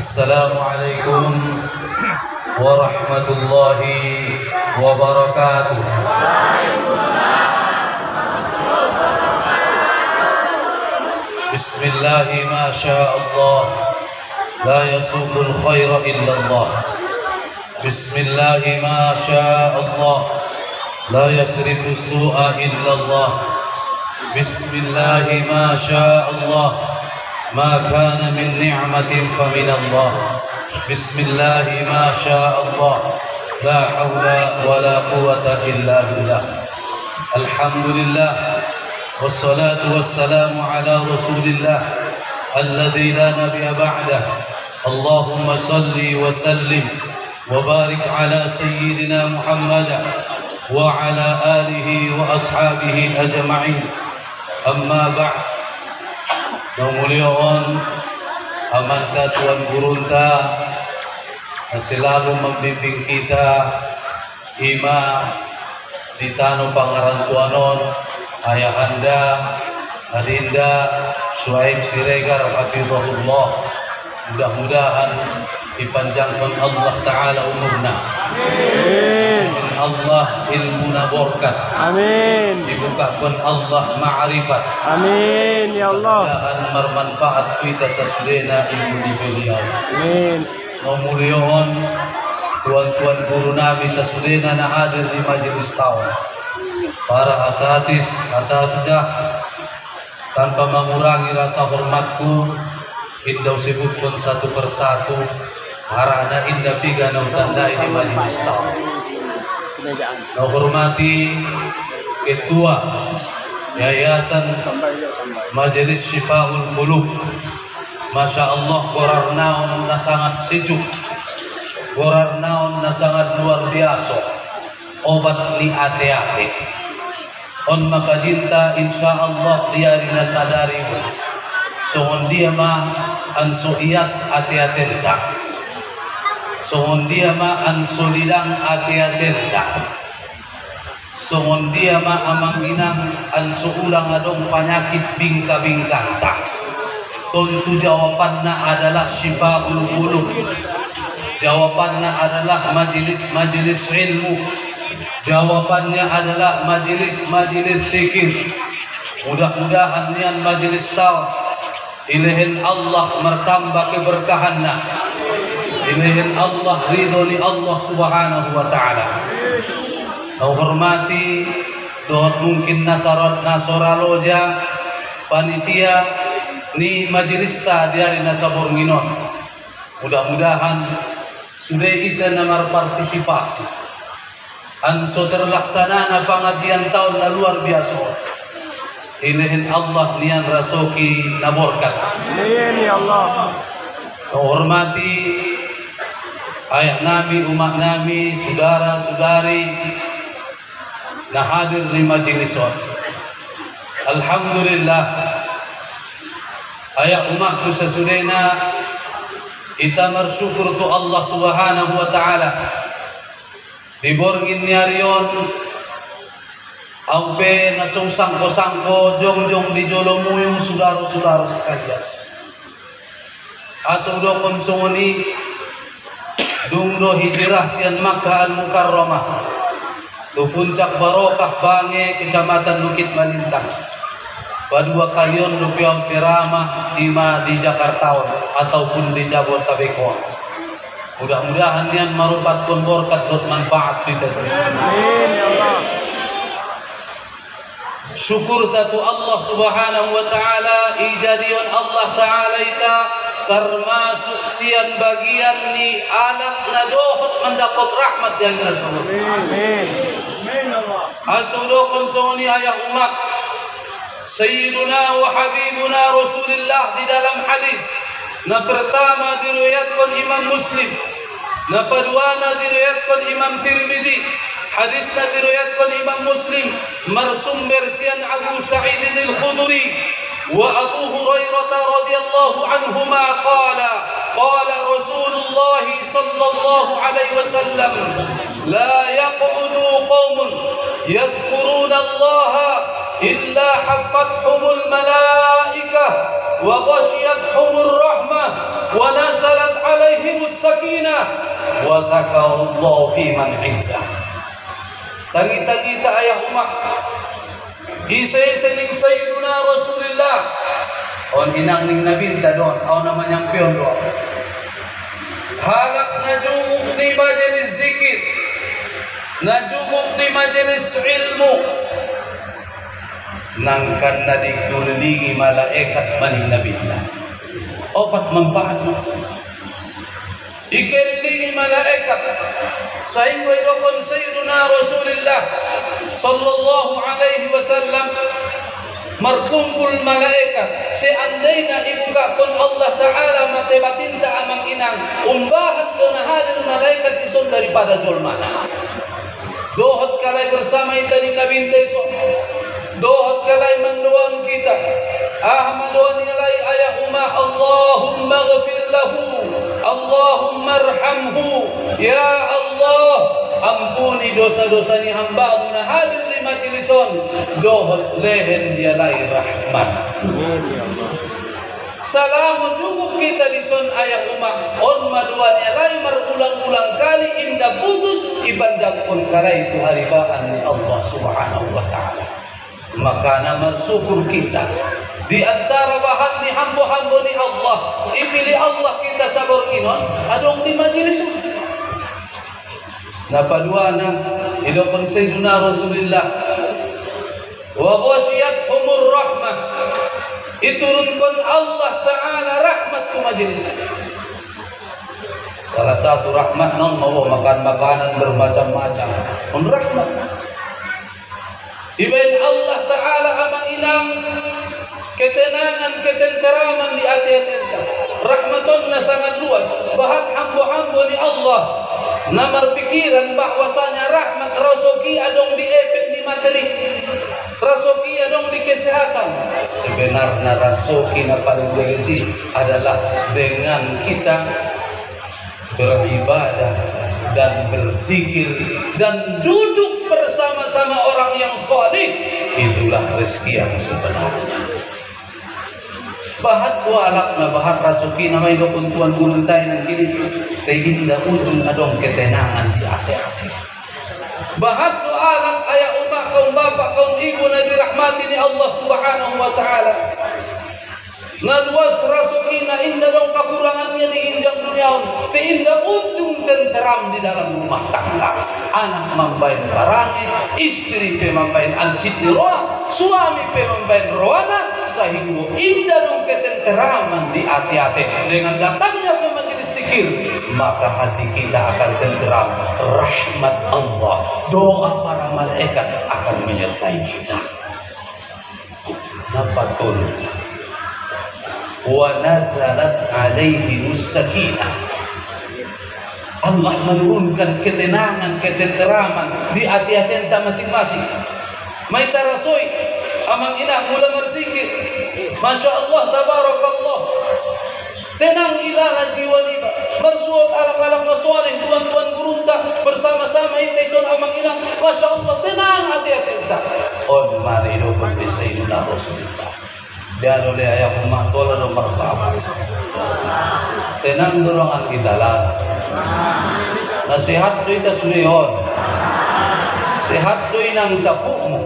Assalamualaikum warahmatullahi wabarakatuh. Bismillahi ma sya'allah, la yasubul khaira illallah. Bismillahi ma sya'allah, la yasrifu su'a illallah. Bismillahi ma sya'allah, ma kana min ni'matin faminallah. Bismillahi ma sya'allah, la hawla wa la quwwata illa billah. Alhamdulillah, wassalatu wassalamu ala rasulillah alladzi la nabiyya ba'dah. Allahumma salli wa sallim wa barik ala sayyidina Muhammad wa ala alihi wa ashabihi ajma'in. Amma ba'd. Namulion amanka Tuhan Gurunta na selalu membimbing kita ima di tanah pangarantuanon ayahanda adinda Syuaib Siregar hafizahullah. Mudah-mudahan dipanjangkan Allah Ta'ala umurna. Amin. Allah ilmuna berkat. Amin. Dibukakan Allah ma'rifat. Amin ya Allah. Mudah-mudahan bermanfaat kita sesudena ilmu di beliau. Amin. Memuliakan tuan-tuan guru Nabi sesudena na hadir di majelis tahun. Para asatis atas sejah tanpa mengurangi rasa hormatku, indah sebutkan satu persatu harana indah tiga nau tanda ini majelis tahun. Nau hormati ketua Yayasan Majelis Syifaul Qulub. Masya Allah, gorar naon na sangat sejuk, gorar naon na sangat luar biasa. Obat ni ate-ate on makajinta insya Allah diarina sadari soon dia ma anso iyas ate-atenta, soon dia ma anso lidang ate-atenta, soon dia ma amang inang anso ulang adong penyakit bingka-bingkanta. Tentu jawabannya adalah Syifaul Qulub. Jawabannya adalah majelis-majelis ilmu. Jawabannya adalah majelis-majelis zikir. Mudah-mudahan nian majelis tahu ilahin Allah mertambah keberkahannya, ilahin Allah ridho ni Allah subhanahu wa ta'ala. Kau hormati dohot mungkin nasaraloja panitia ni majelis ta diari nasabor nginon. Mudah-mudahan sudah isa namar partisipasi anso terlaksana na pengajian tahun na luar biasa. Ilahin Allah nian rasoki naborkan. Amin ya Allah. Hormati ayah nami, umat nami, saudara-saudari na hadir di majelis. Alhamdulillah, ayah umatku sesudena kita bersyukur tu Allah subhanahu wa ta'ala diborgin nyarion aupe nasungsangko-sangko jong-jong di jolomuyung saudara-saudara sekalian. Asudo konsumoni dungdo hijrah sian Makkah al-Mukarramah tu puncak barokah Bange kecamatan Bukit Malintang. Badua kalian lupiau ceramah ima di Jakarta ataupun di Jabodetabek. Mudah-mudahan nian marupat pun berkat dot manfaat kita semua. Amin ya Allah. Syukur tatu Allah subhanahu wa ta'ala ijadion Allah ta'ala ita termasuk sian bagian ni anak nadohot mendapat rahmat yang nasalah. Amin. Amin Allah. Asudokon soni ayah umat Sayyiduna wa Habibuna Rasulullah di dalam hadis na pertama diriwayatkan Imam Muslim, na paduana diriwayatkan Imam Tirmidzi, hadisna diriwayatkan Imam Muslim marsumber sian Abu Sa'id al-Khudri wa Abu Hurairah radhiyallahu anhuma qala Rasulullah sallallahu alaihi wasallam la yaqudu qaumun yadhkuruna Allah illa habbathumul malaikah wa ghashiyatuhumur rahmah wa nazalat sakinah wa dzakarallahu fi man 'indah. Tagi-tagi ta ayah umak isay-isay ning Sayyiduna Rasulullah on inang ning nabi ta don aw namanya pion do halak najug di majelis zikir, najug di majelis ilmu, nangkan na dikelilingi malaikat maning nabi ta opat manfaat ikelilingi malaikat sehingga idokon Sayyiduna Rasulullah sallallahu alaihi wasallam merkumpul malaikat seandainya ibukakan Allah Ta'ala mate batinta amang inang umbahan dona hadir malaikat dison daripada jolmana dohot kalai bersama itaning nabi so dohot kalai mendoan kita ahmadon ilai ayah umma Allahumma ghafir lahu Allahumma arhamhu ya Allah ampuni dosa-dosa ni hamba-Mu na hadir di majlison dohot lehen dia lai rahmat. Salamu cukup kita dison ayah umat on maduan lai berulang-ulang kali indah putus ibanjang pun kala itu haribaan ni Allah Subhanahu wa taala. Maka nama syukur kita di antara bahan ni hamba-hamba ni Allah ipilih Allah kita sabar inon adong di majlis napaduana idokon Sayyiduna Rasulullah wa ghasyiyatuhumur rahmah iturunkan Allah Ta'ala rahmat ke majlis. Salah satu rahmat non mau makan makanan bermacam-macam on rahmat ibain Allah Ta'ala amang inang ketenangan ketenteraman di hati-hati rahmatun na sangat luas bahat hamba-hamba ni Allah na berpikiran bahwasanya rahmat rasoki adong di efek di materi rasoki adong di kesehatan. Sebenarnya rasoki na paling berisi adalah dengan kita beribadah dan berzikir dan duduk bersama-sama orang yang saleh, itulah rezeki yang sebenarnya. Bahat dua alakna bahat rasuki nama itu kuntuan guluntai nang kini teinda ujung adong ketenangan di hati-hati. Bahat dua alak ayah umat kaum bapak kaum ibu na dirahmati ni Allah Subhanahu wa taala. Ngaluas rasukina inda dong kekurangannya di injang duniaun teinda ujung tenteram di dalam rumah tangga. Anak mambain barange, istri pe mambain ancit di roa, suami pe mambain roana, sehingga indah dong ketenteraman di hati-hati dengan datangnya ke majelis zikir, maka hati kita akan tenteram. Rahmat Allah, doa para malaikat akan menyertai kita. Napa tolongnya? Wa nazalat alaihi sakinah. Allah menurunkan ketenangan, ketenteraman di hati-hati enta masing-masing. Maita rasoi amang ina mula berzikir. Masya Allah, tabarakallah. Tenang ilala jiwa niba. Bersuat alak-alak na soleh, tuan-tuan gurunta bersama-sama ita ison amang ina. Masya Allah, tenang hati-hati enta. On mari dokon di Sayyidina Rasulullah. Dia oleh ayah umat tola nomor sahabat. Tenang dorongan kita lah. Nasihat do ita sulihon. Sehat do inang capukmu.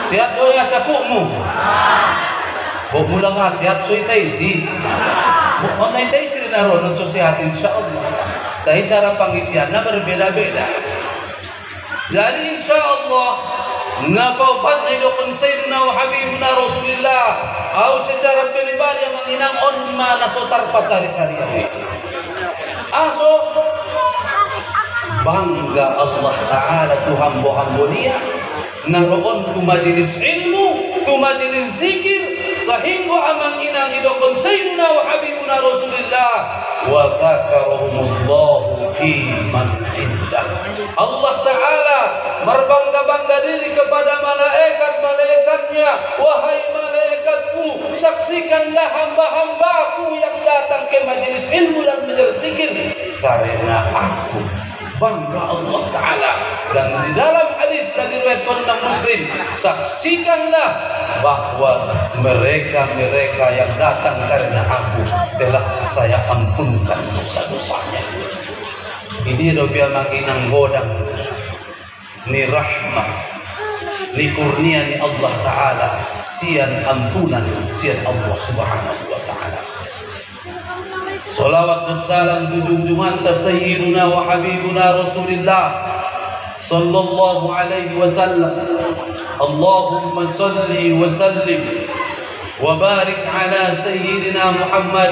Sehat do ya capukmu. Bo mula nga sehat so ita isi. Bo na ita isi na ron so sehat insyaallah. Dahil cara pangisian na berbeda-beda. Jadi insyaallah napaupat na idokon Sayyiduna wa Habibuna Rasulullah au secara pribadi yang menginang on mana sotar pasari-sari aso bangga Allah Ta'ala tu hambo-hambo dia naroon tu majelis ilmu tu majelis zikir sehingga amang inang idokon Sayyiduna wa Habibuna Rasulullah wa dzakarahumullahu fi man indah. Allah Ta'ala berbangga-bangga diri kepada malaikat-malaikatnya. Wahai malaikatku, saksikanlah hamba-hambaku yang datang ke majelis ilmu dan majelis zikir karena aku. Bangga Allah Ta'ala. Dan di dalam hadis hadis dari riwayat Imam Muslim, saksikanlah bahwa mereka-mereka yang datang karena aku telah saya ampunkan dosa-dosanya. Ini dobia manginang godang ni rahmat ni kurnia ni Allah Ta'ala, sian ampunan sian Allah Subhanahu wa Ta'ala. Salawat dan salam junjungan sayyiduna wa habibuna Rasulullah sallallahu alaihi wasallam. Allahumma salli wa sallim wa barik ala sayyidina Muhammad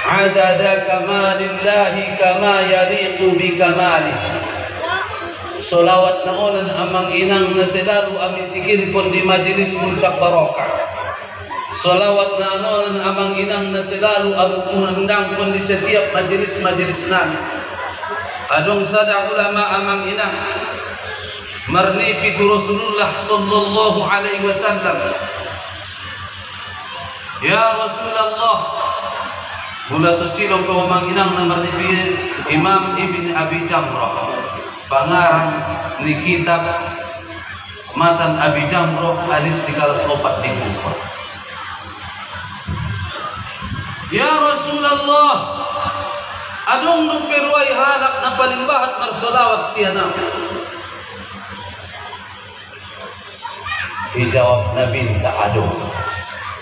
adada kamalillahi kama yaliqu bi kamalih. Salawat naonan amang inang na selalu ami sikirkon di majelis muncak barokah. Salawat na anon amang inang na selalu amundang pun di setiap majelis-majelis namin. Adong sada ulama amang inang marni pitu Rasulullah sallallahu alaihi wasallam. Ya Rasulullah, mula sesilong ko amang inang na marni Imam Ibn Abi Jamrah, pangarang ni kitab Matan Abi Jamrah, hadis di kalas 4 di buku. Ya Rasulullah, adong nung perway halak na palimbahat marsolawat siyana. Dijawab Nabi tak adong.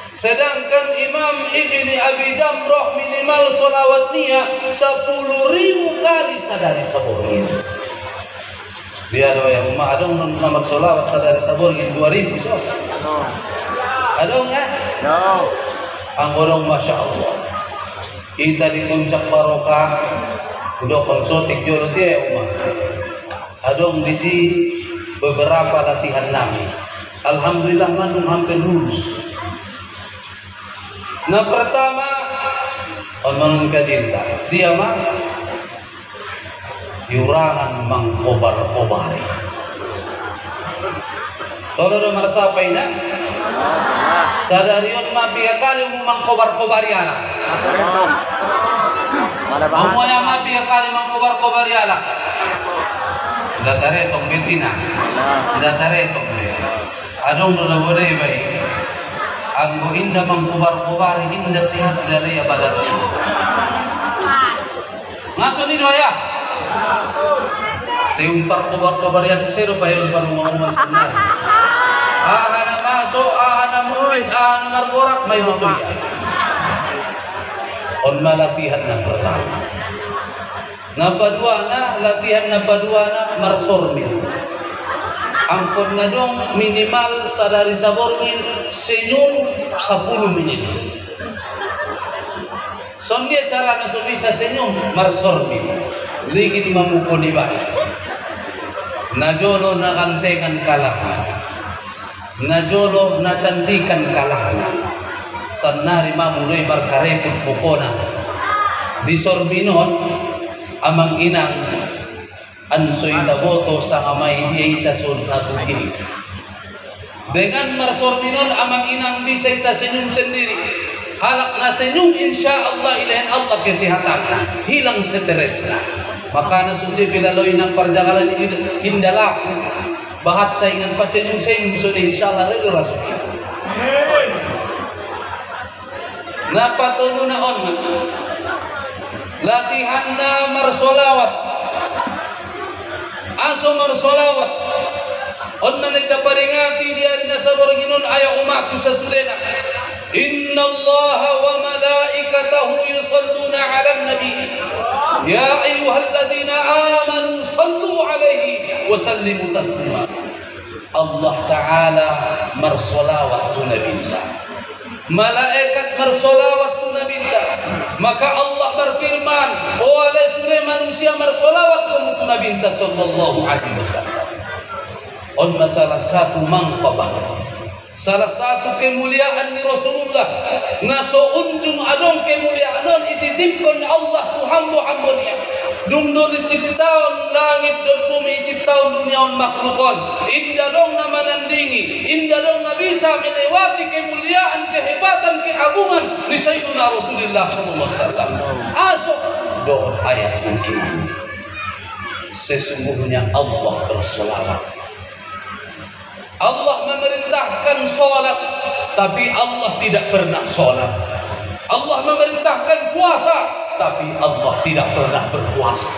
Sedangkan Imam Ibni Abi Jamrah minimal solawat niya 10.000 kali sadari saborngin. Dia doa yang adong nung nomor solawat sadari saborngin 2.000 so. Adong ya? No. Ang orang Masya Allah, kita di puncak barokah udah konsotik jolo dia umat. Adong di si beberapa latihan nami, alhamdulillah mandung hampir lulus. Nah pertama on manun kajinta dia mah yurangan mangkobar-kobari. Kalau udah merasa apa ini? Sadarion mapia kali umang kobar-kobari anak. Umumnya mapia kali mangkobar-kobari anak. Datare tong betina. Datare tong le. Adong dola boleh baik. Anggo inda mangkobar-kobari inda sihat lalaya badan. Ngaso ni doya. Teumpar kobar-kobarian sero payon parumang-umang sebenarnya. Ahana masuk, ahana murid, ahana margorak, may betul ya. On malatihan na pertama. Napadua na, latihan napadua na marsormin. Angkon na dong minimal sadari sabormin senyum 10 menit. Son dia cara na so bisa senyum marsormin. Ligin mamukoni baik. Najolo na kantengan kalakna. Najolo na cantikan kalahna sanari mamulay barkareput pukona di sorbinon amang inang ansoy taboto sa amay diita sun natugi dengan marsorbinon amang inang bisa ita senyum sendiri halak na senyum insyaallah ilahin Allah kesehatan hilang stres na maka nasundi pilaloy ng parjagalan hindalah bahat saingan pa senyum-senyum sudah insyaallah relo rasul kita. Napatuno na on latihan na marsolawat aso marsolawat on manita paringati di ari na sabor ginon aya umaktu sa sulena inna allaha wa malaikatahu yusalluna ala nabi ya ayyuhalladzina amanu sallu alaihi wa sallimu taslima. Allah Ta'ala marsolawat tu nabinya, malaikat marsolawat tu nabinya. Maka Allah berfirman, oh alai sure manusia marsolawat tu nabinya sallallahu alaihi wasallam. On masalah satu mangkabah, salah satu kemuliaan ni Rasulullah ngaso unjung adong kemuliaan non ititipkan Allah tu hamba-hambanya dungdon ciptaon langit dan bumi ciptaon dunia on makhlukon indah dong na manandingi indah dong na bisa melewati kemuliaan kehebatan keagungan ni Sayyidina Rasulullah sallallahu alaihi wasallam aso doon ayat mungkin sesungguhnya Allah bersolawat Allah memerintahkan sholat, tapi Allah tidak pernah sholat. Allah memerintahkan puasa, tapi Allah tidak pernah berpuasa.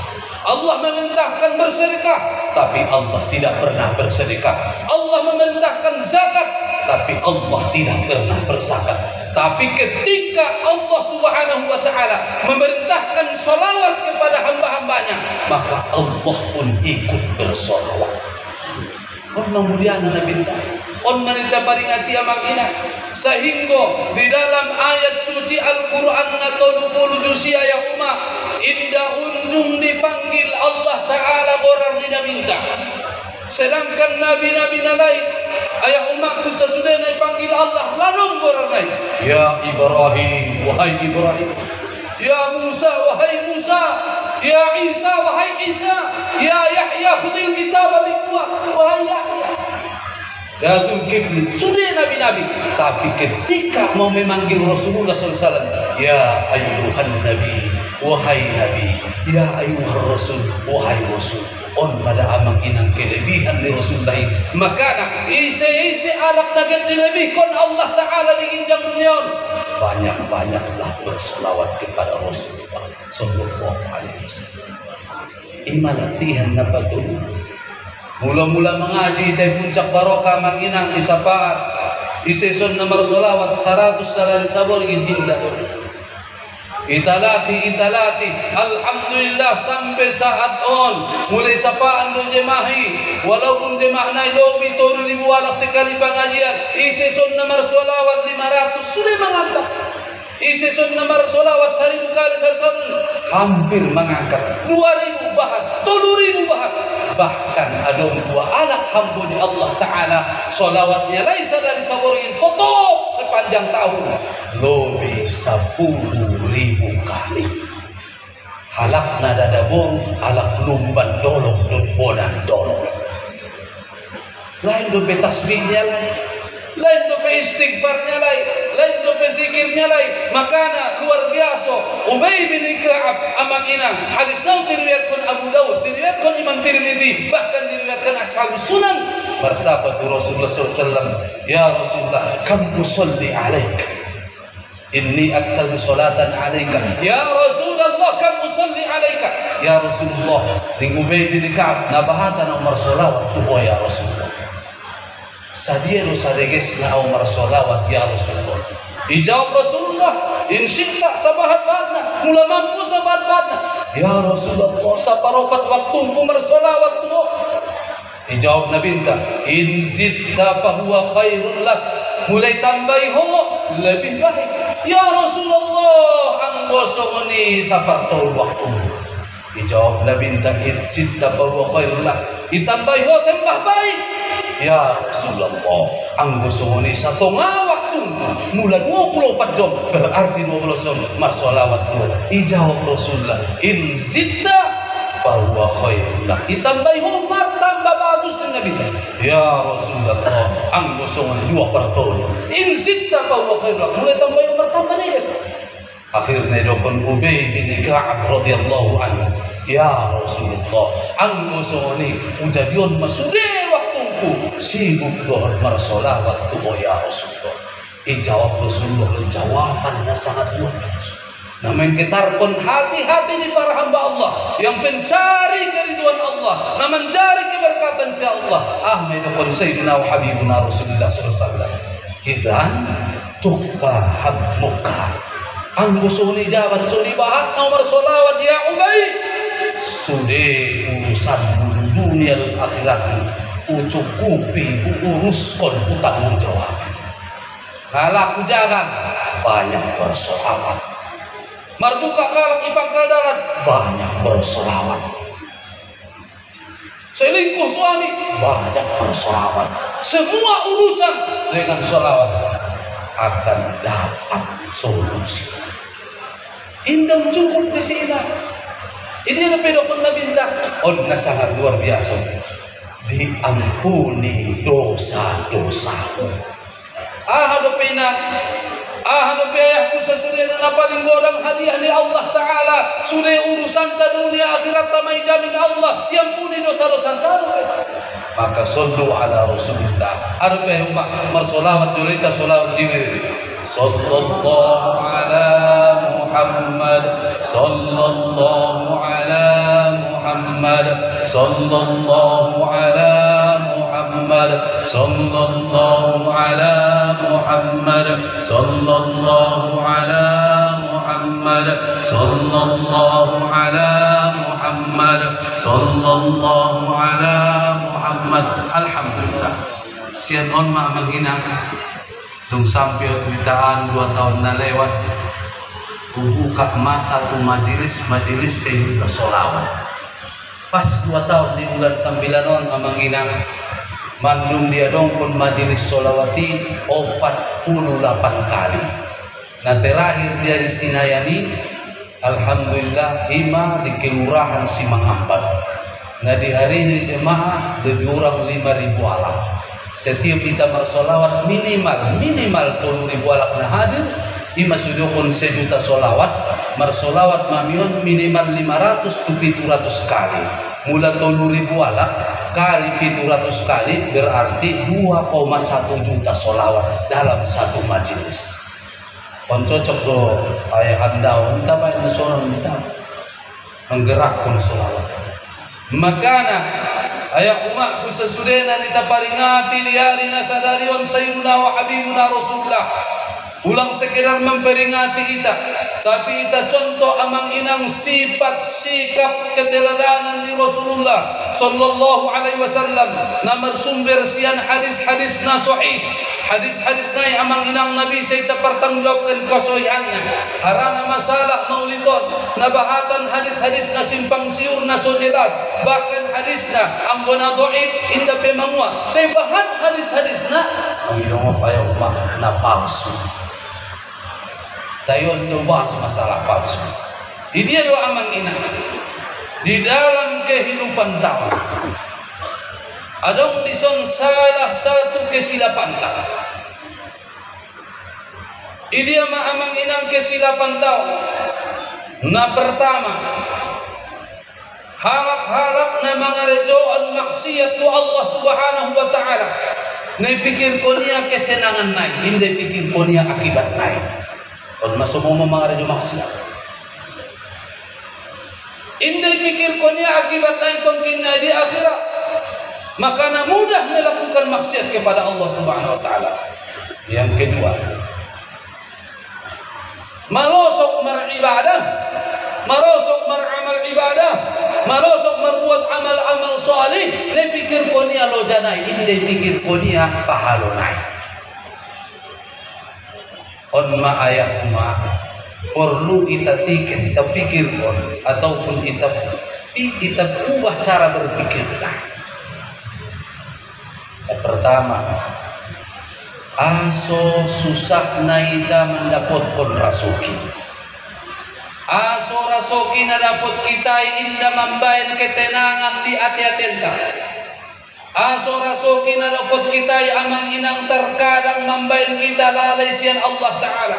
Allah memerintahkan bersedekah, tapi Allah tidak pernah bersedekah. Allah memerintahkan zakat, tapi Allah tidak pernah berzakat. Tapi ketika Allah Subhanahu wa ta'ala memerintahkan sholawat kepada hamba-hambanya, maka Allah pun ikut bersolawat. Karena mulia Nabi on manita paringati amang ina, sehingga di dalam ayat suci Al-Quran na 30 jusia ya umat, indah unjung dipanggil Allah Ta'ala orang tidak minta. Sedangkan nabi-nabi lain, ayah umatku sesudah dipanggil Allah lalu orang lain, ya Ibrahim, wahai Ibrahim, ya Musa, wahai Musa, ya Isa, wahai Isa, ya Yahya khudil kitab biquwah, wahai Yahya. Ya Zulkifli, sudah nabi-nabi. Tapi ketika mau memanggil Rasulullah SAW, ya ayuhan nabi, wahai nabi, ya ayuhan rasul, wahai rasul. On pada amang inang kelebihan di Rasulullah. Maka isi alak nagat dilebih kon Allah Ta'ala di ginjang dunia. Banyak-banyaklah berselawat kepada Rasulullah Sallallahu Alaihi Wasallam. Ima latihan na patuloy. Mula-mula mengaji dari puncak barokah manginang isapaat iseson nomor solawat 100 salari sabor gintinda italati alhamdulillah sampai saat on mulai sapaan do jemahi walaupun jemah naik lobi 3.000 walak sekali pengajian iseson nomor solawat 500 sudah mengangkat iseson nomor solawat 1.000 kali hampir mengangkat 2.000 bahat 3.000 bahat. Bahkan ada dua anak hamba Allah Ta'ala solawatnya laisa dari saborin tutup sepanjang tahun lebih 10.000 kali. Halak nada dabong, halak lumban dolong dan bonan dolong. Lain dope tasbihnya lain dope istighfarnya lain dope zikirnya makana luar biasa. Ubay bin Ka'ab amang inang hadis yang diriwayatkan Abu Dawud, diriwayatkan Imam Tirmidzi, bahkan diriwayatkan Ashabus Sunan. Bersabda Rasulullah SAW, ya Rasulullah, kam usalli alaika, inni aktsaru salatan alaika. Ya Rasulullah, kam usalli alaika. Ya Rasulullah, ning Ubay bin Ka'ab nabahatan umar salawat tuh ya Rasulullah. Sadia lo sadeges na umar salawat ya Rasulullah. Ijawab Rasulullah, in syi'ta sabahat-bahatna, mula mampu sabahat-bahatna. Ya Rasulullah, saparopat waktu marsolawat tu. Ijawab Nabi ta, in zitta fahuwa khairun lak. Mulai tambahi ho, lebih baik. Ya Rasulullah, ang gosong ni sapartol waktu. Ijawab Nabi ta, in zitta fahuwa khairun lak. Itambahi ho, tambah baik. Ya Rasulullah, ang gusto mo ni sa tunga waktu mula 24 jam berarti 12 jam marsolawat tu. Ijawab Rasulullah, in zitta fahuwa khairun lak. Itambay ho tambah bagus ng Nabi. Ya Rasulullah, ang gusto mo 2/3. In zitta fahuwa khairun lak. Mula tambay ho tambah ni guys. Akhirnya dokon Ubay bin Ka'ab radhiyallahu anhu, ya Rasulullah, ang gusto mo ni ujadion masude sibuk doon marsolawat tuho ya Rasulullah. Ijawab Rasulullah jawaban na sangat luar biasa. Namun kita pun hati-hati di para hamba Allah yang mencari keriduan Allah, na mencari keberkatan si Allah. Ahmedukun Sayyidina wa Habibuna Rasulullah SAW. Idan tukka hammuka. Ang gusto ni jawaban suni bahat nomor solawat ya Ubay. Sudah urusan dunia dan akhiratmu. Ucukupi, uruskan utangmu jawab. Kalau jangan banyak bersolawat. Marbuka kalak ipangkal darat banyak bersolawat. Selingkuh suami banyak bersolawat. Semua urusan dengan solawat akan dapat solusi. Indah cukup di sini. Ini yang pedokun Nabi minta. Oh, sangat luar biasa. Diampuni dosa-dosamu. Ahadu pina Ahad ayahku sesudah na paling gorang hadiah ni Allah Ta'ala. Sudah urusan ta dunia akhirat tamai jamin Allah. Yang puni dosa-dosa ta. Maka sallu ala Rasulillah. Arba umat marsolawat julita solawat Jibril. Sallallahu ala Muhammad. Sallallahu ala Muhammad. Sallallahu ala Muhammad. Sallallahu ala Muhammad. Sallallahu ala Muhammad. Sallallahu ala Muhammad. Sallallahu ala Muhammad. Alhamdulillah. Sian on ma manginang tung sampai tuitaan 2 tahun na lewat. Buka masa satu majelis sejuta solawat. Pas 2 tahun di bulan 9 on manginang mandung dia dong pun majelis solawati 48 kali. Nah terakhir dia di Sinayani, alhamdulillah ima di kelurahan Simanghambat. Nah di hari ini jemaah lebih kurang 5.000 alak. Setiap kita bersolawat minimal 30.000 alak na hadir. Ima sudukun sejuta solawat. Mersolawat mamion minimal 500 to 700 kali. Mula 30.000 alak kali 700 kali berarti 2,1 juta solawat dalam satu majelis. Kon cocok do ayah handau kita main solawat kita menggerakkan solawat. Makana ayah umatku sesudena kita peringati di hari nasadariwan Sayyiduna wa Habibuna Rasulullah. Ulang sekedar memperingati kita, tapi kita contoh amang inang sifat sikap keteladanan di Rasulullah sallallahu alaihi wasallam. Namar sumber sian hadis-hadis na sahih. Hadis-hadis na amang inang Nabi saya pertanggungjawabkan kesahihannya. Harana masalah mauliton, nabahatan hadis-hadis na simpang siur na so jelas. Bahkan hadis na ang bona dhaif inda pemangwa. Tebahan hadis-hadis na ang inong payo na palsu. Tayo nubahas masalah palsu. Ini adalah amang ina di dalam kehidupan tahu. Adong dison salah satu kesilapan tahu. Ini amang inang kesilapan tahu. Na pertama, halak-halak na mga rejoan maksiat tu Allah Subhanahu wa Ta'ala. Naipikir ko niya kesenangan nai, hindi pikir ko niya akibat nai. Kalau masuk mau mengaraju maksiat, indai pikir konia akibat naik tongkinna di akhirat, maka mudah melakukan maksiat kepada Allah Subhanahu Wa Taala. Yang kedua, malosok beribadah, marosok beramal ibadah, malosok berbuat amal-amal salih. Indai pikir konia lo janai, indai pikir konia pahalo naik. On ma ayah ma perlu kita pikirkan ataupun kita ubah cara berpikir kita. Yang pertama, aso susah naita mendapatkan rasuki. Aso rasuki na dapat kita inda membayar ketenangan di hati-hati. Aso rasuki na dapat kita amang inang terkadang membain kita lalai sian Allah Ta'ala.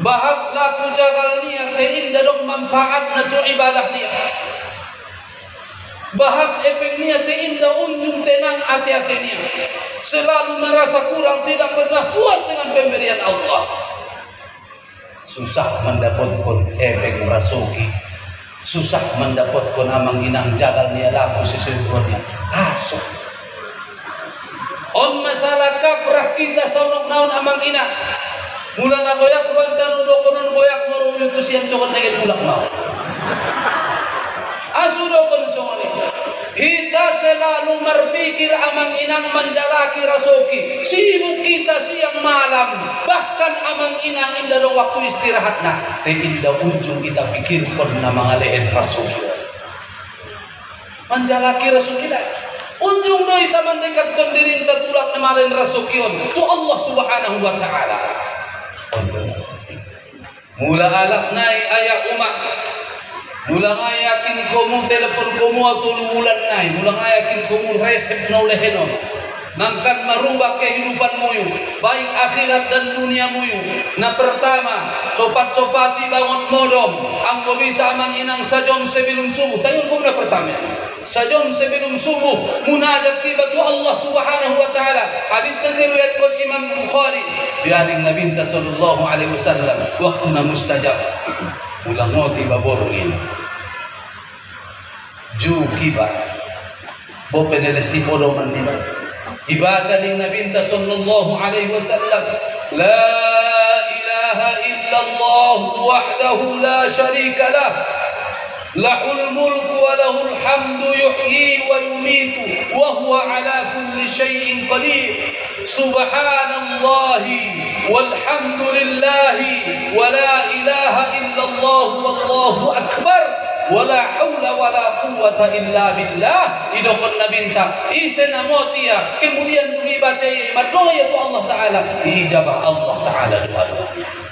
Bahat laku jagal niya te inda dong manfaat na tu ibadah niya. Bahat efek niya te inda unjung tenang hati-hati niya. Selalu merasa kurang, tidak pernah puas dengan pemberian Allah. Susah mendapatkan efek rasuki. Susah mendapatkan amang inang jagal niya laku sesuatunya asok. On masalah kaprah kita saunok naon amang ina. Mula na goyak ruan tanudo konon goyak maruyo tu sian cokon neged bulak mau. Asudo kon songoni. Kita selalu berpikir amang inang menjalaki rasuki. Sibuk kita siang malam. Bahkan amang inang indah waktu istirahatna. Te indah ujung kita pikirkan na mga lehen rasuki. Menjalaki rasuki na. Ujung do kita mendekatkan diri kita tulak na mga lehen rasuki. Tu Allah Subhanahu wa Ta'ala. Mula alak nai ayak umat. Mula nga yakin komu telepon komu atau bulan nai. Mula nga yakin komu resep na ulehenon. nangkan merubah kehidupanmu yuk, baik akhirat dan duniamu yuk. Nah pertama, copat-copati bangun modom, anggo bisa manginang sajom sebelum subuh. Tayun ko na pertama. Sajom sebelum subuh munajat kibatu Allah Subhanahu wa taala. Hadis na diriwayatkan Imam Bukhari. Biaring Nabi sallallahu alaihi wasallam waktu na mustajab. Ulang ngoti baborongin. Ju kiba. Bo peneles di podoman ni ba. Ibaca ning Nabi sallallahu alaihi wasallam, la ilaha illallah wahdahu la syarika lah. Lahul mulku wa lahul hamdu yuhyi wa yumitu wa huwa ala kulli syai'in qadir. Subhanallahi walhamdulillahi wa la ilaha illallah wallahu akbar wa la hawla wa la quwwata illa billah. Idokon nabinta isen amotia kemudian dungi baca maddoa yaitu Allah Ta'ala diijabah Allah Ta'ala doa-doanya.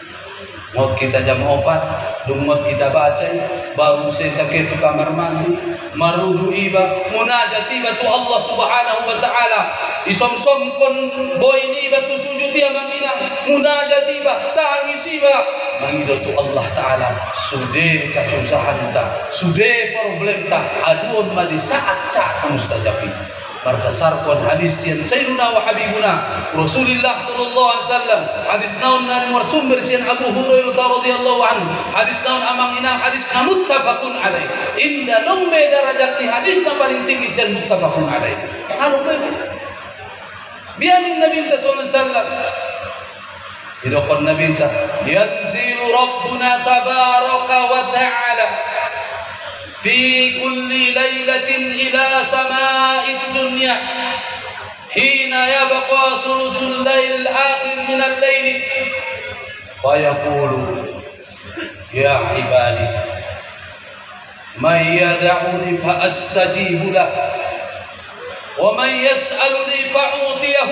Ngot kita jam 4, dungot kita baca, baru kita ke kamar mandi, marudu iba, munajat iba tu Allah Subhanahu wa taala. Isom-som kon boy ni iba tu sujud dia manginang, munajat iba, tangis iba. Mangido tu Allah Ta'ala, sude kasusahan ta, sude problem ta, aduon ma di saat-saat mustajabi. Berdasarkan hadis yang Sayyiduna wa Habibuna Rasulullah sallallahu alaihi wasallam, hadis naun dari sumber sian Abu Hurairah radhiyallahu anhu, hadis naun amang inang hadis na muttafaqun alaih. Inda lumbe darajat di hadis na paling tinggi sian muttafaqun alaih. Halu bebe bianing Nabi sallallahu alaihi wasallam idokon Nabi yanzilu Rabbuna tabaraka wa ta'ala في كل ليلة إلى سماء الدنيا حين يبقى ثلث الليل الآخر من الليل فيقول يا عبادي من يدعوني فأستجيب له ومن يسألني فأعطيه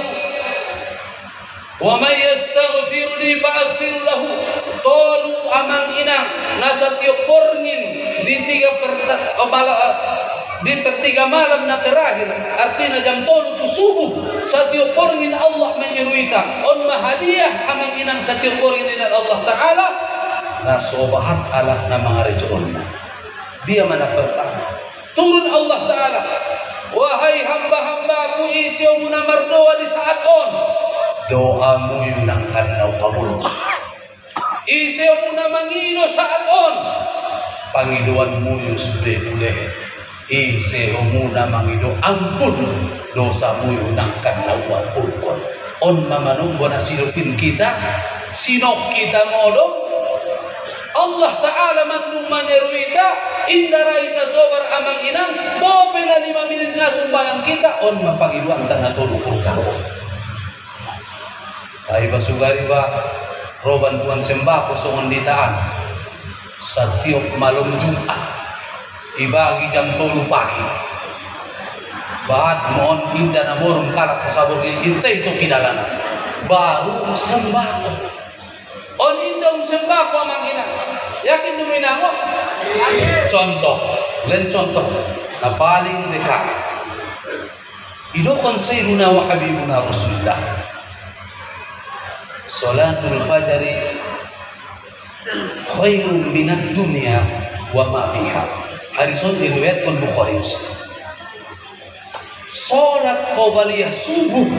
ومن يستغفرني فأغفر له. Tolu amang inang nasatyo porngin di pertiga malam na terakhir, artinya jam 3 subuh satyo porngin Allah menyeruita on mahadiah amang inang satyo porngin dengan Allah Ta'ala na sobahat alak na mga rejoon na dia mana pertama turun Allah Ta'ala, wahai hamba-hambaku isiyo mo na mardoa di saat on, doamu yun ang kanaw kabulkan. Isiyo mo na mangino saat on, Panginoon mo yung sude ule. Isiyo mo na mangido ampun dosa mo yung ang kanaw kabulkan. On mamanunggo na sinupin kita, sinok kita modong Allah Ta'ala magnum manyeruita indaraita sobar amang inang bope na 5 minit nga sumbayang kita on mapangiduan tanah tulukul karo. Ay basugari ba roban tuan sembako songon ditaan sa tiok malum Jumat ibagi jam 3 pagi bahat mohon indah na morum kalak sa sabor hintay ito kinalanan baru sembako on indong sembako amang ina yakin duminango contoh len contoh na paling dekat idokon Sayyiduna wa Habibuna Rasulullah Salatul Fajri khairun minad dunya wa ma fiha. Hadisun diriwayatkan Bukhari. Salat qabliyah subuh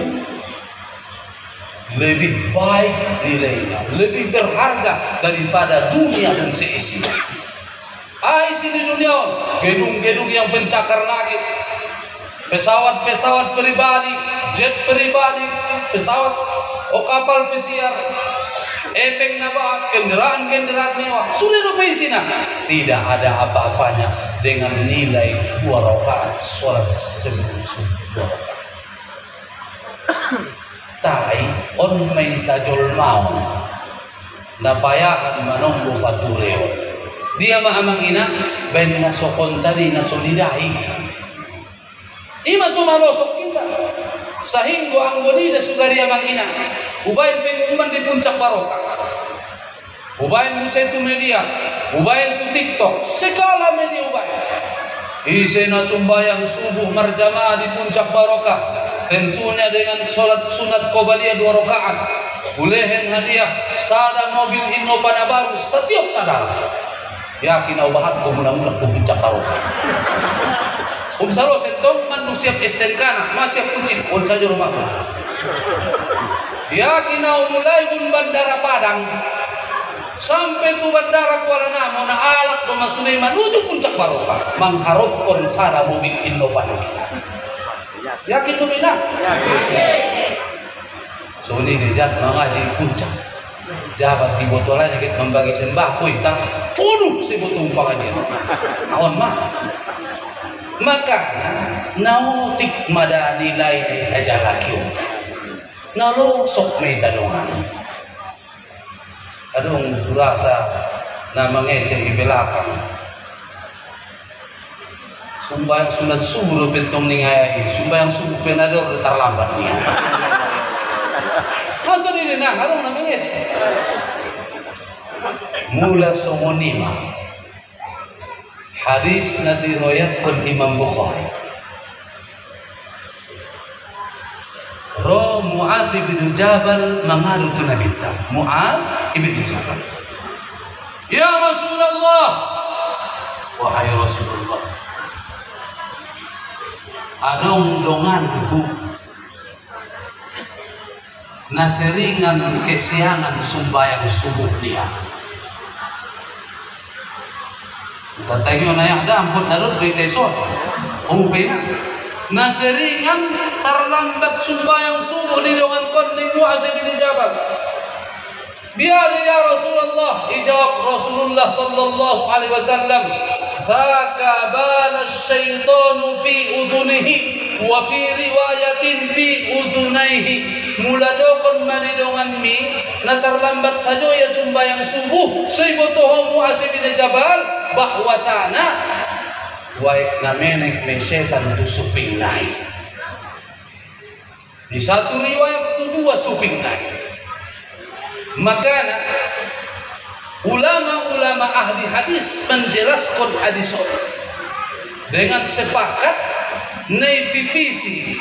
lebih baik nilainya, lebih berharga daripada dunia dan seisinya. Isi di dunia, gedung-gedung yang pencakar langit, pesawat-pesawat pribadi, jet pribadi, pesawat kapal pesiar, epeng nabak, kendaraan-kendaraan mewah. Sudah lupa isinya. Tidak ada apa-apanya dengan nilai 2 rakaat sholat sebelum subuh 2 rakaat. Tai on may tajol mau napayahan manunggo patureo. Dia maamang ina ben na sokon tadi na solidai. Ima sumalosok kita. Sahinggo ang bonida sugari amang ina. Ubayan pengumuman di puncak barokah. Ubayan musa itu media. Ubayan itu TikTok. Segala media ubayan. Ise na sumbayang subuh marjamaah di puncak barokah. tentunya dengan sholat sunat qobliyah 2 rakaat. Bolehin hadiah sada mobil Innova baru setiap sadar. Yakin au bahat ko muna-muna tu puncak barokah. Salo sentong mandu siap STNK masih kuncin on saja rumahku. Yakin au mulai bun bandara Padang sampai tu bandara Kuala Namu na alat pemasuni menuju puncak barokah mengharapkan sada mobil Innova kita. Yakin tu bina? Yakin. So ini jat mengaji puncak. Jabat di botolan yang membagi sembako hitam penuh si botol pengajian. Awan mah. Maka nautik madani lain aja lagi. Nalo sok meta dongan. Adong rasa namanya cek di belakang. Sumbayang sunat subuh pentong ningai, sumbayang subuh penador terlambat nih. Masa ini nah, harus namanya mula somonima hadis na diriwayatkan Imam Bukhari Ro Mu'adz bin Jabal mengadu tu Nabi Mu'adz bin Jabal, ya Rasulullah, wahai Rasulullah, adong donganku naseringan kesiangan sumbayang subuh dia. Katanya na yang dampot narut berita esok. Umupena naseringan terlambat sumbayang subuh di dengan kondi Mu'adz bin Jabal. Biar ya Rasulullah, dijawab Rasulullah sallallahu alaihi wasallam, "Faka bala syaitanu fi udunihi wa fi riwayatin fi udunaihi." Mula dokon maridongan mi na terlambat saja ya sumbayang subuh seibotoh Mu'adz bin Jabal bahwasana waik na menek me setan tu suping naik. Di satu riwayat tu 2 suping naik. Makanya ulama-ulama ahli hadis menjelaskan hadis dengan sepakat naipipisi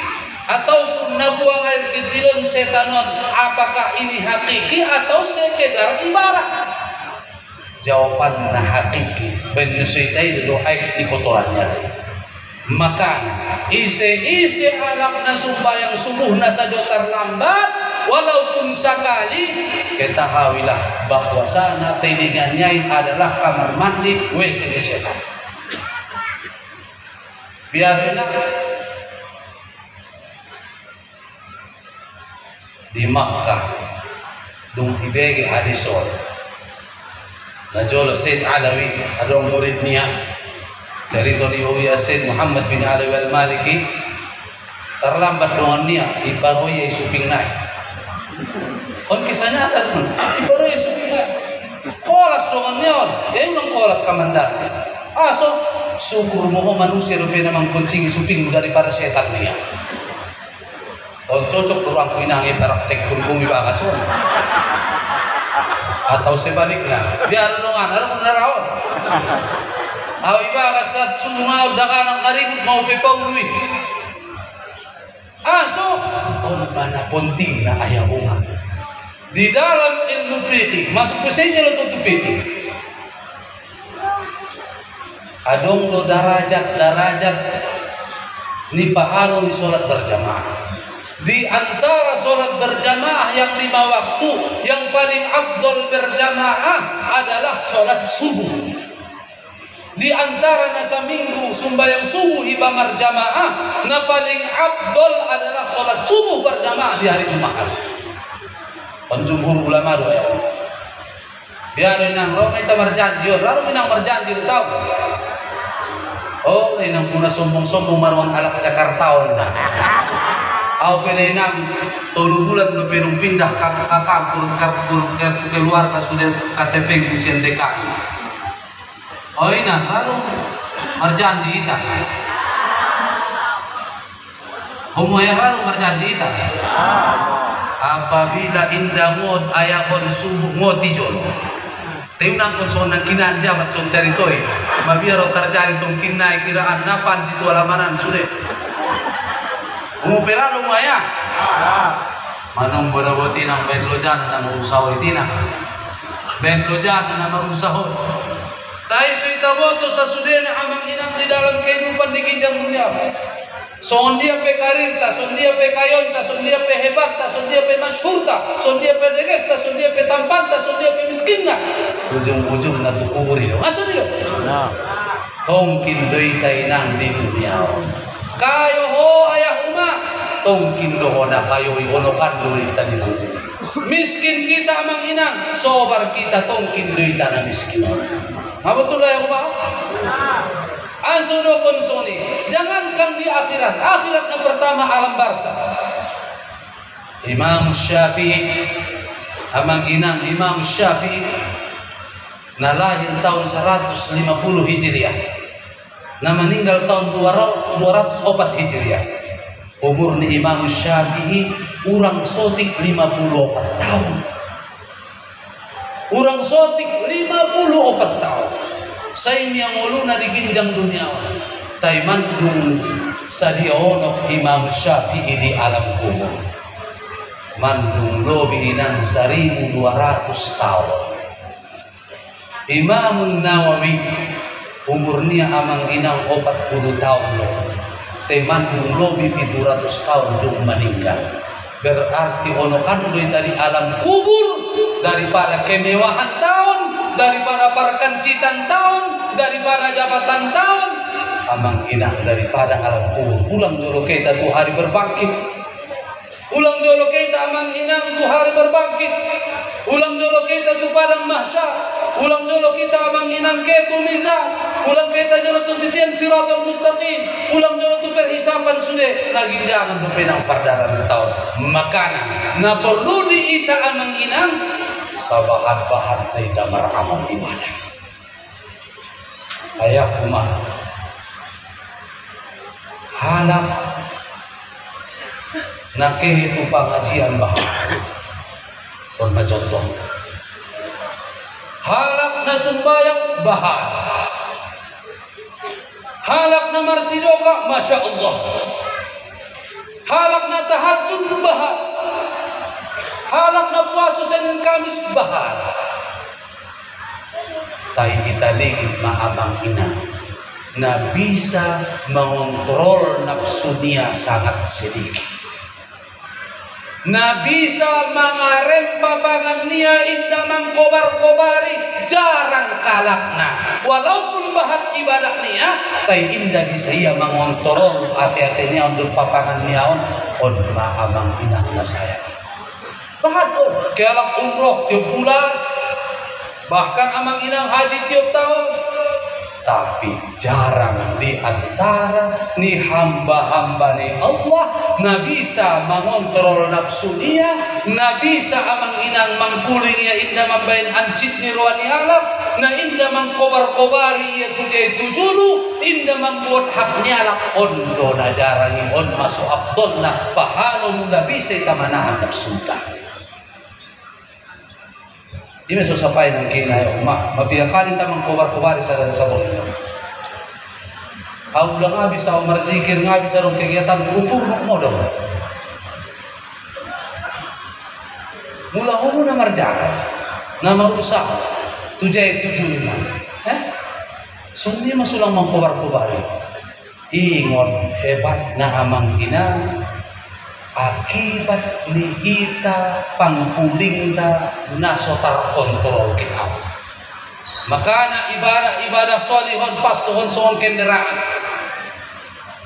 ataupun nabuang air kecilon setanon, apakah ini hakiki atau sekedar ibarat? Jawaban nah hakiki benar syaitai doaik di kotorannya. Maka isi anak na sumbayang subuh na saja terlambat walaupun sekali, ketahuilah bahwa sana telingannya adalah kamar mandi WC setan. Biar enak. Di Makkah dung ibege hadisol najolo Said Alawi adong murid niya cerita di Uya Said Muhammad bin Alawi al-Maliki terlambat dengan niya ibaroye suping naik on kisahnya ada tuh ibaroye suping naik kolas dengan niya ya ulang kolas kamandar so syukur mo manusia rupanya mengkuncingi suping daripada setan niya. Oh cocok ruang pinangi praktek bumi bakason atau sebaliknya biar nongan harus menerawat aw ibagas at sunungaw dakanang naribut mau pepaului so mana penting na ayaw umat di dalam ilmu fikih masuk pesenya lo tutup fikih adong do darajat ni pahalo ni sholat berjamaah. Di antara sholat berjamaah yang 5 waktu yang paling afdol berjamaah adalah sholat subuh. Di antara nasa minggu sumbayang subuh ibamar jamaah, na paling afdol adalah sholat subuh berjamaah di hari Jumat. Penjumhur ulama doa ya. Biar inang roh kita berjanji, lalu inang berjanji tahu. Oh inang puna sombong-sombong marwan alak Jakarta na. Aku penenang 3 bulan lu penung pindah ke kampung keluarga sudah KTP di DKI. Oh ini lalu berjanji kita. Humaya lalu berjanji kita. Apabila indah ngod ayakon subuh ngoti jolo. Teunang konsonan kinan siapa con cari toy. Mabiar terjadi tong kinai kiraan napan situ alamanan sudah. Umuperado mo ya. Manong bodaboti ng benlojan na marusahoy tina. Benlojan na marusahoy. Tayo sa itaboto sa sudena amang inang di dalam kehidupan di ginjang dunia. Son dia pe karir ta, son dia pe kayon ta, son dia pe hebat ta, son dia pe masyhur ta, son dia pe deges ta, son dia pe tampan ta, son dia pe miskin na. Ujung-ujung na tukuri do. Asa dilo? Tongkin deui ta inang di dunia. Kayo ho ayah uma, tongkin doho na kayo ionokan deui ta di dunia. Miskin kita amang inang, sobar kita tongkin deui ta na miskin. Betul ya Umar? Ansuno konsoni, jangankan di akhirat. Akhirat yang pertama alam barzakh. Imam Syafi'i, amang inang Imam Syafi'i, na lahir tahun 150 Hijriah, na meninggal tahun 204 Hijriah. Umur ni Imam Syafi'i urang sotik 54 tahun. Urang sotik 54 tahun. Sain yang uluna di ginjang dunia. Taiman dung sadionok Imam Syafi'i di alam kubur. Mandung lobi inang 1200 tahun. Imam Nawawi umurnya amang inang 40 tahun lo. Taiman dung lobi 700 tahun dung meninggal. Berarti onokan doi dari alam kubur, daripada kemewahan tahun, daripada perkancitan tahun, daripada jabatan tahun, amang inang daripada alam kubur. Ulang jolo kita tu hari berbangkit. Ulang jolo kita amang inang tu hari berbangkit. Ulang jolo kita tu padang mahsyar. Ulang jolo kita amang inang ke tu mizan. Ulang kita jolo tu titian siratal mustaqim. Ulang jolo tu perhisapan sudah. Lagi jangan tu penang pardaran tahun. Makana na perlu diita amang inang sabahat-bahat na ita maramal ibadah. Ayah umah halap na kehitu pengajian bahan kon macontoh halap na sembayang bahan, halap na marsidoka masya Allah, halap na tahajud bahan, halap na puasa Senin Kamis bahan. Tay kita ligid maabang ina na bisa mengontrol nafsu niya sangat sedikit, na bisa mengarem papangan niya indah mengkobar-kobari jarang kalakna. Walaupun bahat ibadah niya, tay indah bisa ia mengontrol hati-hatinya untuk papangan niya on maabang inang na saya. Bahat kelak umroh tiap bulan, bahkan amang inang haji tiap tahun. Tapi jarang di antara ni hamba-hamba ni Allah na bisa mengontrol nafsu dia, na bisa amang inang mangkuling ya indah mambain ancit ni ruani alam, na indah mangkobar-kobari ya tujulu, indah membuat hak nyalak ondo na jarangi on masuk abdon na pahalo mula bisa itamanahan nafsu ta. Ini susapay ng kinayo, mabiyakalin tamang kubar-kubari sa dalam sabon ito. Kau udah nga bisa marzikir nga bisa rong kegiatan upur mo dong. Mula mo na marjakan, na marusak, tujay tujulina. Sumni masulang mang kubar-kubari. Ingon hebat na amang ina. Akibat ni kita pangpuling ta nasotar kontrol kita. Makana ibadah solihon pastuhon sohon kenderaan.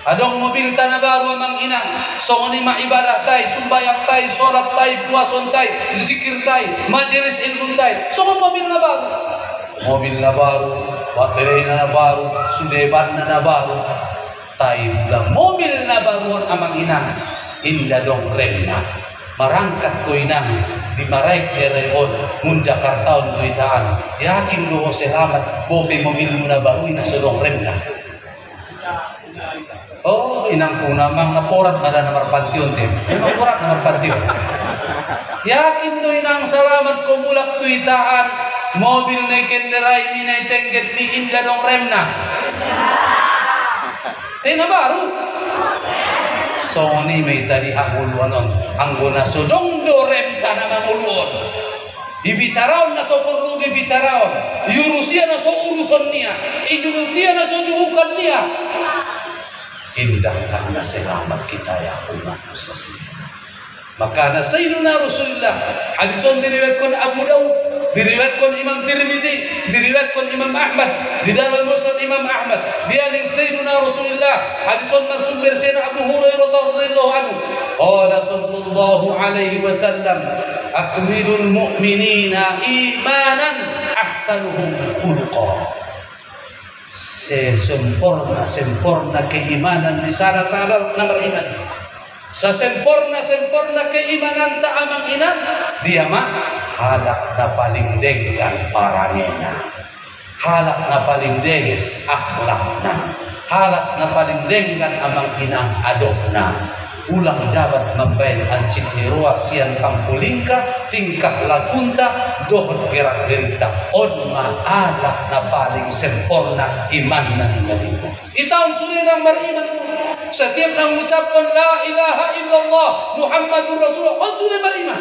Adong mobil tanah baru amang inang sohon ima ibadah tay, sumbayang tay, sholat tay, puason tay, zikir tay, majelis ilmu tay. Sohon mobil na baru. Mobil na baru, baterai na baru, sudeban na baru. Tay bulang mobil na baru amang inang. Indah dong remna marangkat ko inang di maraik derayon ngun Jakarta on tuitaan yakin doho selamat bobe mobil muna baru ina sodong remna. Oh inang ko namang naporat pada nomor pantion tim memang porat nomor pantion yakin do inang selamat ko mulak tuitaan mobil na kenderai minay tengget ni indah dong remna tena baru Sony may tadi hanguluanon anggona sodong dorem tanah manguluon ibicaraon na so perlu ibicaraon yurusia na so uruson niya ijurutia na so juhukan niya indahkan na selamat kita ya umat sa sunnah. Maka na Sayyiduna Rasulullah hadison diriwayatkan Abu Daud, diriwayatkan Imam Tirmidzi, diriwayatkan Imam Ahmad di dalam Musnad Imam Ahmad bialing Sayyiduna Rasulullah hadison marsumber Sayyidina Abu Hurairah radhiyallahu anhu qala sallallahu alaihi wasallam akmilul mu'minina imanan ahsanuhum khuluqa. Sempurna keimanan di sana-sana na beriman. Sa sempurna keimanan ta amang ina dia mah halak na paling denggan paramina, halak na paling deges akhlakna, halas na paling denggan amang inang adopna. Ulang jabat membain ancit hirua sian pangkulingka tingkah lagunta dohon gerak gerita on ma'alak na paling sempurna iman na ninalita. Itaon suri nang beriman setiap nang mengucapkan la ilaha illallah Muhammadur Rasulullah on suri beriman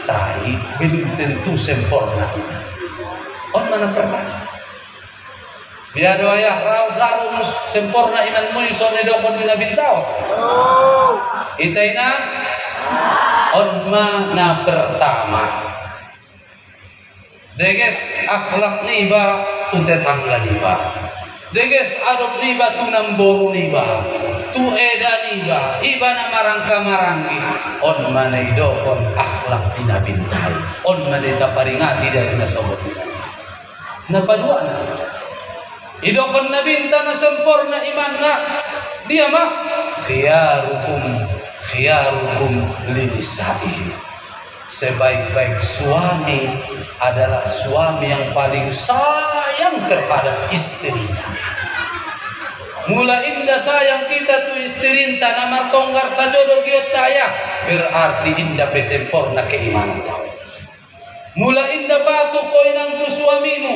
tapi belum tentu sempurna iman on mana pertama biar ayah raru sempurna imanmu isone dokon bina bintau itaina on mana pertama deges akhlak niba tu tetangga niba deges adop niba tu namboru niba tu eda niba iba na marangka-marangi on mana idokon akhlak bina bintai on mana taparingati dari nasabot napadua na idokon na binta na sempurna iman na dia mah khiyarukum linisa'ihim. Sebaik-baik suami adalah suami yang paling sayang terhadap istrinya. Mula indah sayang kita tu istirinta namar tonggar sajodo giot taya berarti indah pesempurna keimanan tahu. Mula indah batu koinang tu suamimu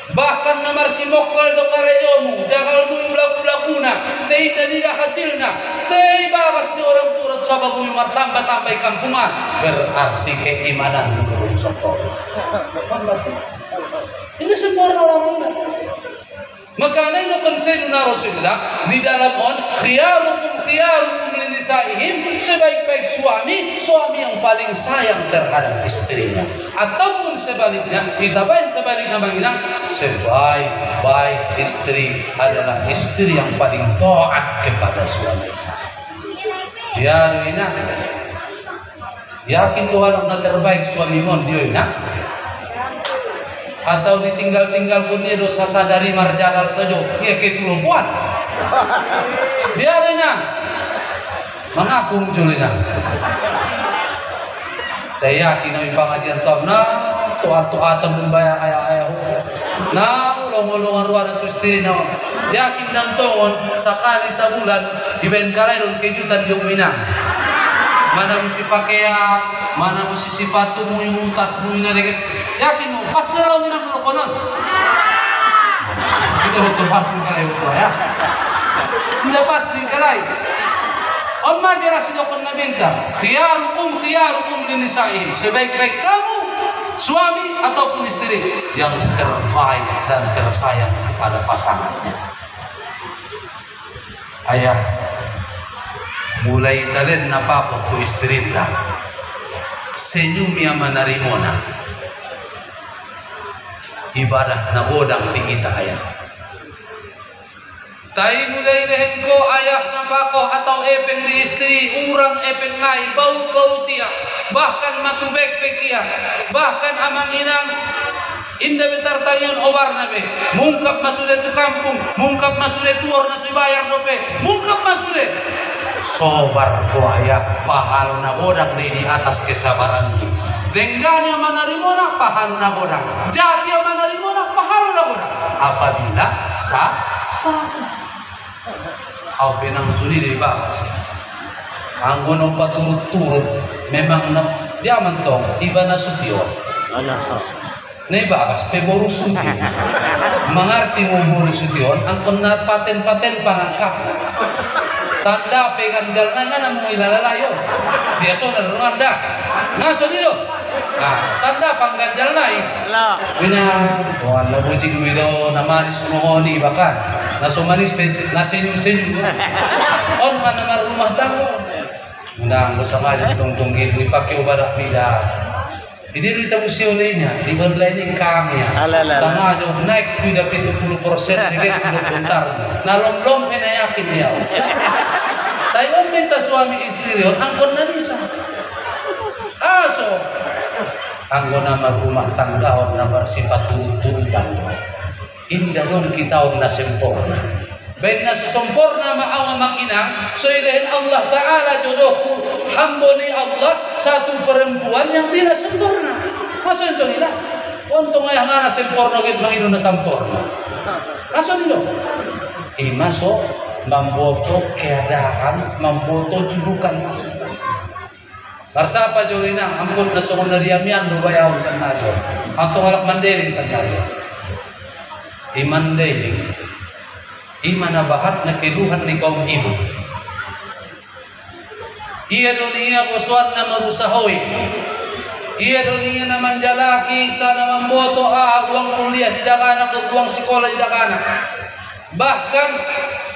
bahkan namar simokal do kareyomu jagal buyu laku-lakuna tei tidak hasilna tei bagas ni orang turut sababu yumar tambah-tambah kampungan berarti keimanan belum sempurna. Ini sempurna orang ini. Maka ini kan Sayyidina Rasulullah di dalam khiyarukum linisaihim sebaik-baik suami yang paling sayang terhadap istrinya ataupun sebaliknya kita bain sebaliknya menginang sebaik-baik istri adalah istri yang paling taat kepada suaminya. Ya ina yakin Tuhan nak terbaik suami mon dia ina atau ditinggal-tinggal pun dia dosa sadari marjagal saja dia ketulupuan biarina mengaku munculina saya yakin kami pengajian tom na tuat-tuatan membayar ayah-ayah na ulong-ulongan ruang itu istri na yakin dan tongon sekali sebulan dibain kalaidon kejutan jomina mana mesti pakaian, mana mesti sepatu muyu, tas muyu na guys. Yakin no, pas na lang minang konon. Kita betul pas din kalay betul ya. Hindi pas din kalay. On majera sinokon na binta. Khiyarukum linisaihim. Sebaik-baik kamu suami ataupun istri yang terbaik dan tersayang kepada pasangannya. Ayah mulai talen napapok tu istrinda senyum yang menarimona ibadah na bodang di kita ayah tai mulai lehengko ayah napako atau epeng di istri urang epeng lain bau tia bahkan matubek pekia bahkan amang inang indah betar tanyon obar nabe mungkap masude tu kampung mungkap masude tu orna bayar dope mungkap masude sobar kuaya pahal na bodang di atas kesabaran ini dengganya manarimona pahal na bodang jati manarimona pahal na bodang apabila au benang suni di bagas anggono paturut-turut memang dia mentong tiba na sution nei bagas pe boru sution mengerti mo boru sution angkon na paten-paten pangangkap Tanda peganjal na nga namong ilalalayon. Biaso na lang anda. Ngaso dito. Tanda pangganjal na eh. Buwan na bujing mo ito namanis mo ni bakan. Nasumanis nasinyong-sinyong. On man naman rumah tango. Muna ang sa kanya itong gitu ipakyo barak nila. Hindi rin ito siya niya. Di online yung kami. Sa nga yung naik ko na 70% ni guys puntar. Nalomlom pinayakin niya. Taiwan minta suami istri angkon na nisa. Aso. Angkon na marumah tangga na bersifat turut-turutan. Indah dong kita na sempurna. Baik na sempurna maaw mang inang, so ilahin Allah Ta'ala jodohku hamba ni Allah satu perempuan yang tidak sempurna. Masa itu ina? Untung ayah ngana sempurna git mang ino na sempurna. Masa itu? Masuk memboto keadaan, memboto julukan masing-masing. Barsapa jolina ampun na sokon na diamian do bayaw sa naryo. Antong alak mandeling sa naryo. Imandeling. Iman na bahat na kiluhan ni kaum ibu. Iya dunia kusuan na marusahoy. Iya dunia na manjalaki sana mamboto uang kuliah di dakanak at uang sekolah di dakanak. Bahkan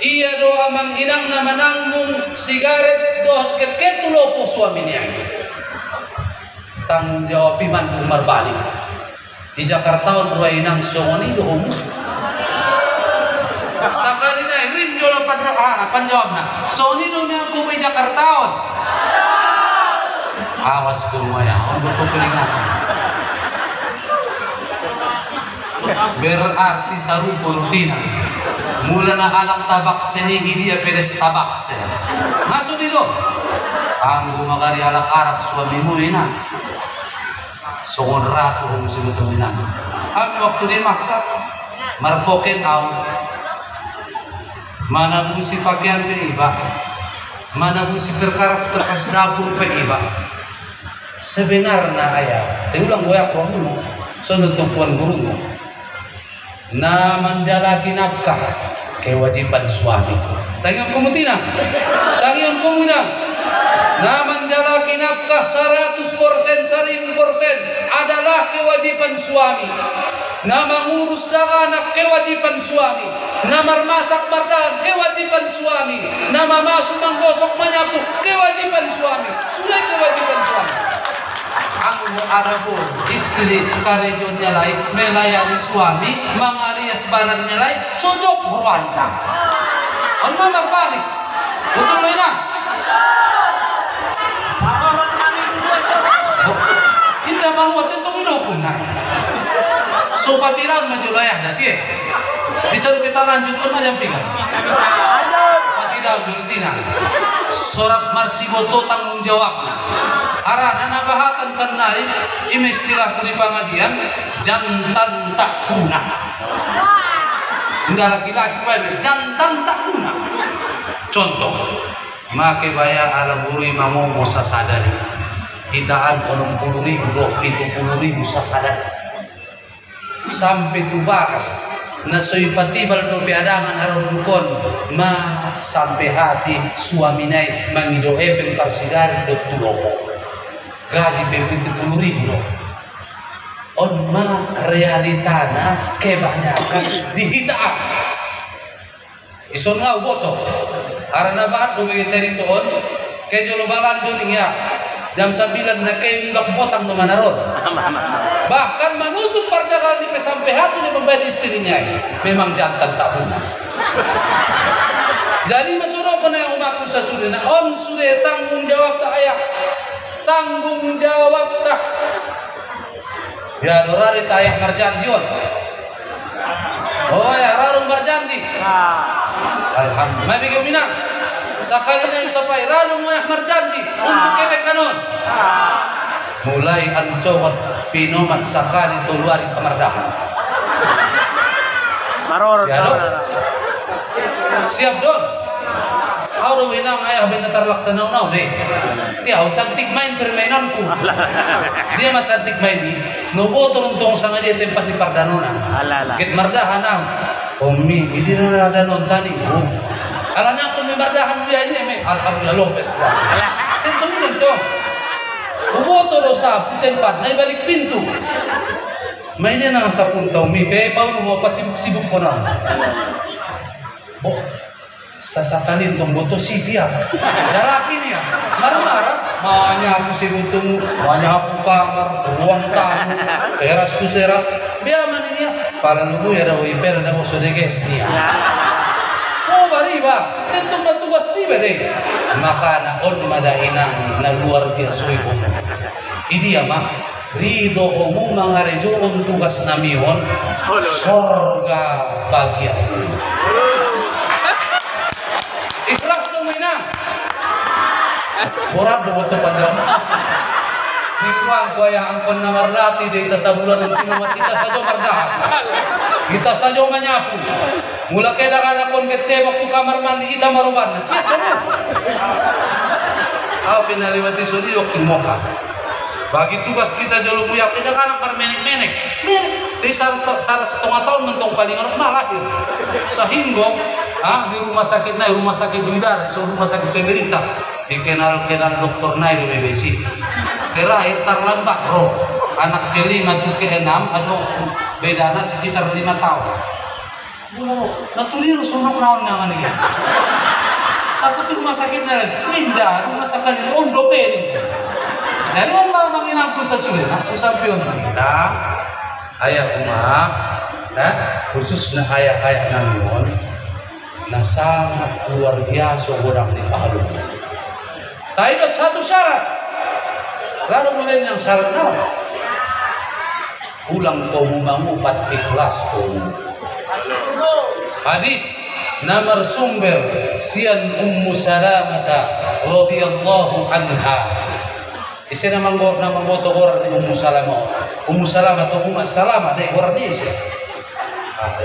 iya doa mang inang na mananggung sigaret doh keketulo po suami niya. Tanggung jawab iman kumarbalik. Di Jakarta on dua inang songoni doon. Sakali na rim jolo panjawab na. So nino na ako may Jakartaon. Awas ko mo ya. Ang buto peringatan. Berarti sa rupo rutina. Mula na alam tabak senigi dia pedes tabak sen. Ngaso dito. Ang gumagari alak Arab suami mo ina. Songon ratu kung sinuto ina. Ang waktu di Makkah marpoken aw. Mana busi pakaian pe iba, mana busi perkaras dapur pe iba. Sebenarnya ayah, ulang goyak romu, sono tumpuan guru. Na menjalaki nafkah kewajiban suami. Tangion kumutina, tangion komunang. Na menjalaki nafkah 100%, 1000% adalah kewajiban suami. Na mengurus anak kewajiban suami. Na marmasak mardahan kewajiban suami. Na mamasuk menggosok menyapu kewajiban suami. Sudah kewajiban suami. Ang ada pun istri karejonya lain melayani suami mengarias barangnya lain sojok beruantang. On mamar balik. Betul mana? Indah bangun tentang hidup na. So patiran majulayah nanti. Bisa kita lanjutkan macam tiga. Patiran julitina. Sorak marsiboto tanggung jawabnya. Arana nabahatan sanari istilah di pengajian jantan tak guna. Enggak laki-laki baik jantan tak guna. Contoh, make baya ala buru imamu mosa sadari. Kitaan 60.000 doh 70.000 sasadari. Sampai tu bakas nasoy patibal do piadangan aron dukon ma sampai hati suami nai mangido epeng parsigar do tulopo. Gaji 70.000 doh. On ma realitana kebanyakan dihitaan. Ison nga boto. Arana bahat do bege cerita on kejo lo balan do ya. Jam 9 na kayo mulak potang no manaron. Bahkan menutup perjalanan di sampai hati ni membayar istrinya. Memang jantan tak guna. Jadi masuruh ko na yung umaku sa suri na on suri tanggung jawab tak ayah. Tanggung jawab tak. Ya dorari tayah marjanji on. Oh ya rarung marjanji. Alhamdulillah. May bigay minang. Sakali na yung sapay, rano mo marjanji untuk kebe kanon. Mulai ancowat pinoman sakali tuluari kamardahan. Maror. Ya dong. Siap dong. Auro winang ayah benatar laksanaw deh. Dia cantik main permainanku. Dia mah cantik main di. Nubo turuntong sanga dia tempat di Pardanonan. Ket mardahan am. Omi, ini ada non tani. Alana aku memardahan dia ini, alhamdulillah Lopez. Tentu ini tuh. Uboto do sa tempat, na balik pintu. Mainnya nang sapun tau mi pe pau mo pasibuk-sibuk ko na. Oh, sasakalin tong boto sibia. Lalaki niya, marah-marah. Manya aku sibuk temu, manya aku kamar, ruang tamu, teras ku teras. Biar mana niya? Para lugu ya daw ipel na mo sodeges niya. So bariba, tentu matugas ni bade. Maka na on madainang na luar biasa ibu. Idi ama ridho omu mangarejo on tugas namion sorga bagian. Ikhlas dong ina. Borat do beto panjang. Di ruang kuaya angkon namarlati di sa bulan ng tinumat kita saja mardahat. Kita saja menyapu. Mula kaya nakakon kecebok tu kamar mandi kita maruban. Siap dong. Aku pinaliwati sudi waktu moka. Bagi tugas kita jauh buyak tidak anak permenek-menek. Tapi salah setengah tahun mentong paling orang lahir. Sehingga di rumah sakit naik rumah sakit Duidar, rumah sakit pemerintah dikenal dokter naik di BBC. Terakhir terlambat roh anak kelima tu ke enam ada bedana sekitar 5 tahun. Natuliru sunok naon nangan ini. Takut di rumah sakit naik pindah rumah sakit ondo ini. Dari orang mangin aku sesuai, aku sampion kita ayah umat, khususnya ayah-ayah namion, nah sangat luar biasa orang di Palu. Tapi satu syarat, lalu mulai yang syarat naon? Ulang kau mengupat ikhlas kau. Hadis nomor sumber sian Ummu Salamah radhiyallahu anha. Isi nama boto orang ni Ummu Salamah atau Ummu Salamah deh orang ni isi.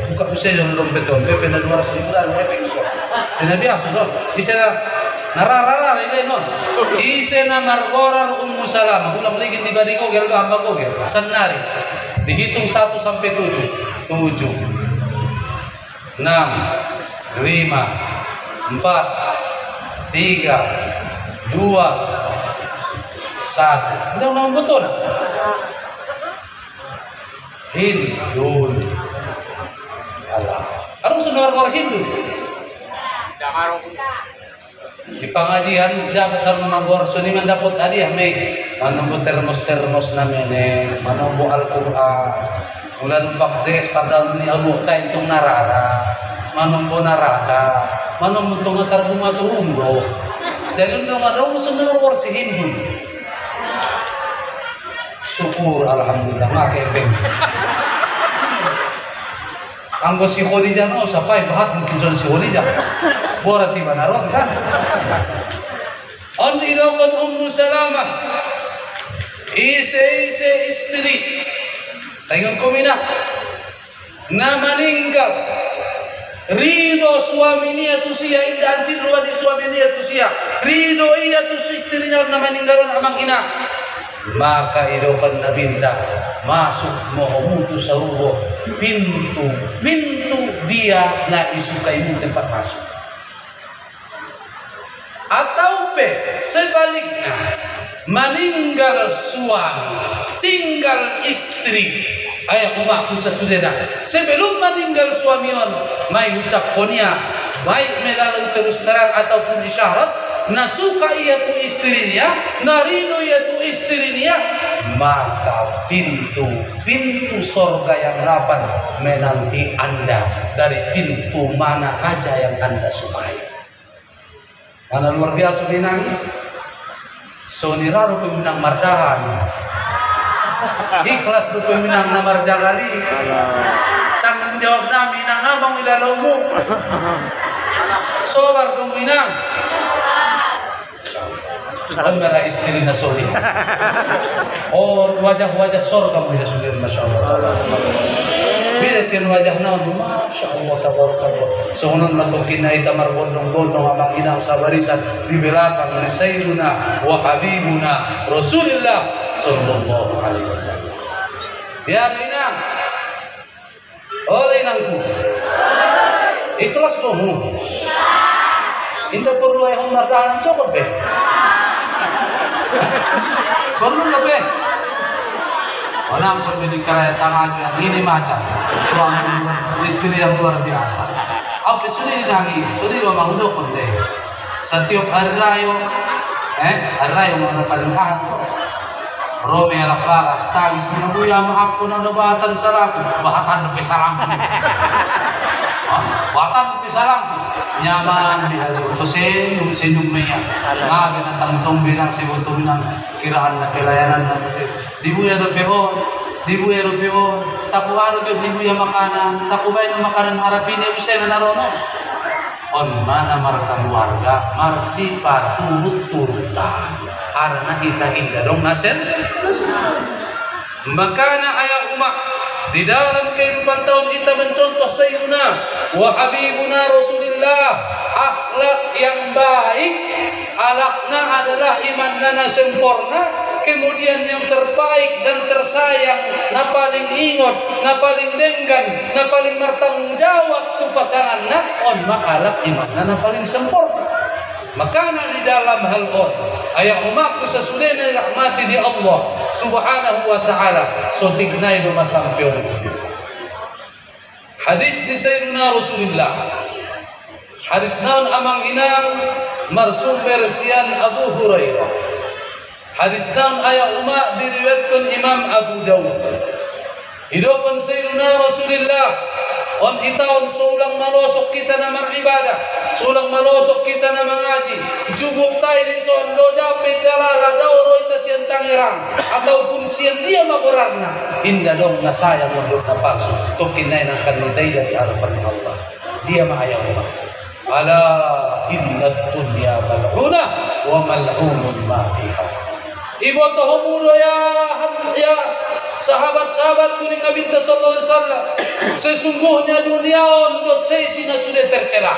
Buka bisa yang belum betul. Pepe na 200 bulan efek so. Tidak biasa dong. Isi nararara ini non. Isi nama orang Ummu Salamah. Ulang lagi di badigo gel hamba go gel. Senari. Dihitung 1 sampai 7. 7. 6 5 4 3 2 1. Udah ngomong betul. Hindun. Allah. Arung senor orang Hindu. Di pengajian jabat harus menggor suni mendapat hadiah me. Manumbu termos namene, manumbu Al-Qur'an. Mula numpak des pada ni Allah ta intung narara. Manumbu narata, manumbu tung targuma turumbo. Jadi nang ada senor orang si Hindu. Syukur alhamdulillah ngakepeng. Anggo si Khadijah mau sampai bahat mungkin si Khadijah. Borat di Banaron kan. On idokon Ummu Salamah. Ise istri. Tengok komina. Na meninggal. Ridho suaminya tu sia indah anjir ruwa di suaminya tu sia. Ridho iya tu istrinya na meninggalon amang ina. Maka idokan nabinta masuk mohomutu sarugo pintu dia na isukai mu tempat masuk. Atau sebaliknya meninggal suami tinggal istri. Ayah umatku sesudahnya sebelum meninggal suami on mai ucap konia baik melalui terus terang ataupun isyarat. Nasuka ia tu istrinya, narido ia tu istrinya, maka pintu sorga yang rapan menanti anda dari pintu mana aja yang anda sukai. Karena luar biasa binangi, soniraro peminang mardahan, ikhlas tu peminang namar jagali, tanggung jawab nami nang abang ilalomu, sobar peminang. Merah istri nasoli. Oh wajah-wajah sorga mulia sulir masya Allah. Bila sian wajah naon masya Allah tabarakallah. Sohunan matukin na itamar bondong-bondong amang inang sabarisan di belakang ni Sayyiduna wa Habibuna Rasulullah sallallahu alaihi wasallam. Ya inang. Oleh inangku. Ikhlas kamu. Hindi perlu ay humardahan cokot be. Perlu be. Walang permiling karaya sangat yang ini macam suami istri yang luar biasa. Apa sudah lagi? Sudah lo mangundok konde. Setiap hari rayo mana paling hantu. Rome ala paras tagis na buya maaf ko na nabatan sarap. Bahatan na pisalang. Bahatan na pisalang. Nyaman binali utusin yung sinumaya. Ngabi na tangtong bilang sibuto binang kiraan na pelayanan na di buya na pehon. Di buya na pehon. Tapuano yung di buya makanan. Tapubay na makanan harapin yung bisa na narono. On mana marka keluarga marsipa turut-turutan. Karena kita indah dong nasen. Makana ayat umat di dalam kehidupan tahun kita mencontoh Sayyiduna wa Habibuna Rasulullah, akhlak yang baik. Akhlaknya adalah imannya sempurna, kemudian yang terbaik dan tersayang, na paling ingat, na paling lenggan, na paling bertanggung jawab tu pasangannya on makalak imannya na paling sempurna. Makana di dalam hal on ayat umatku sesudah rahmati di Allah Subhanahu wa taala so tignay lumasampion itu. Hadis di Sayyidina Rasulullah. Hadis naon amang inang marsum versian Abu Hurairah. Hadis naon ayat umat diriwayatkan Imam Abu Dawud. Idokon Sayyidina Rasulullah on itaon seulang malosok kita na beribadah, seulang malosok kita na mengaji, jubuk tayo di son lo japit dalala dauro ita siyan tangerang ataupun siyan dia maborarna inda dong na sayang mundur na palsu tukinay ng kanitay dari harapan ni Allah dia maayaw ba ala inna dunya mal'una wa mal'unun ma fiha ibu tohumudo ya sahabat-sahabat kuning Nabi sallallahu alaihi wasallam, sesungguhnya dunia untuk seisi na sudah tercela.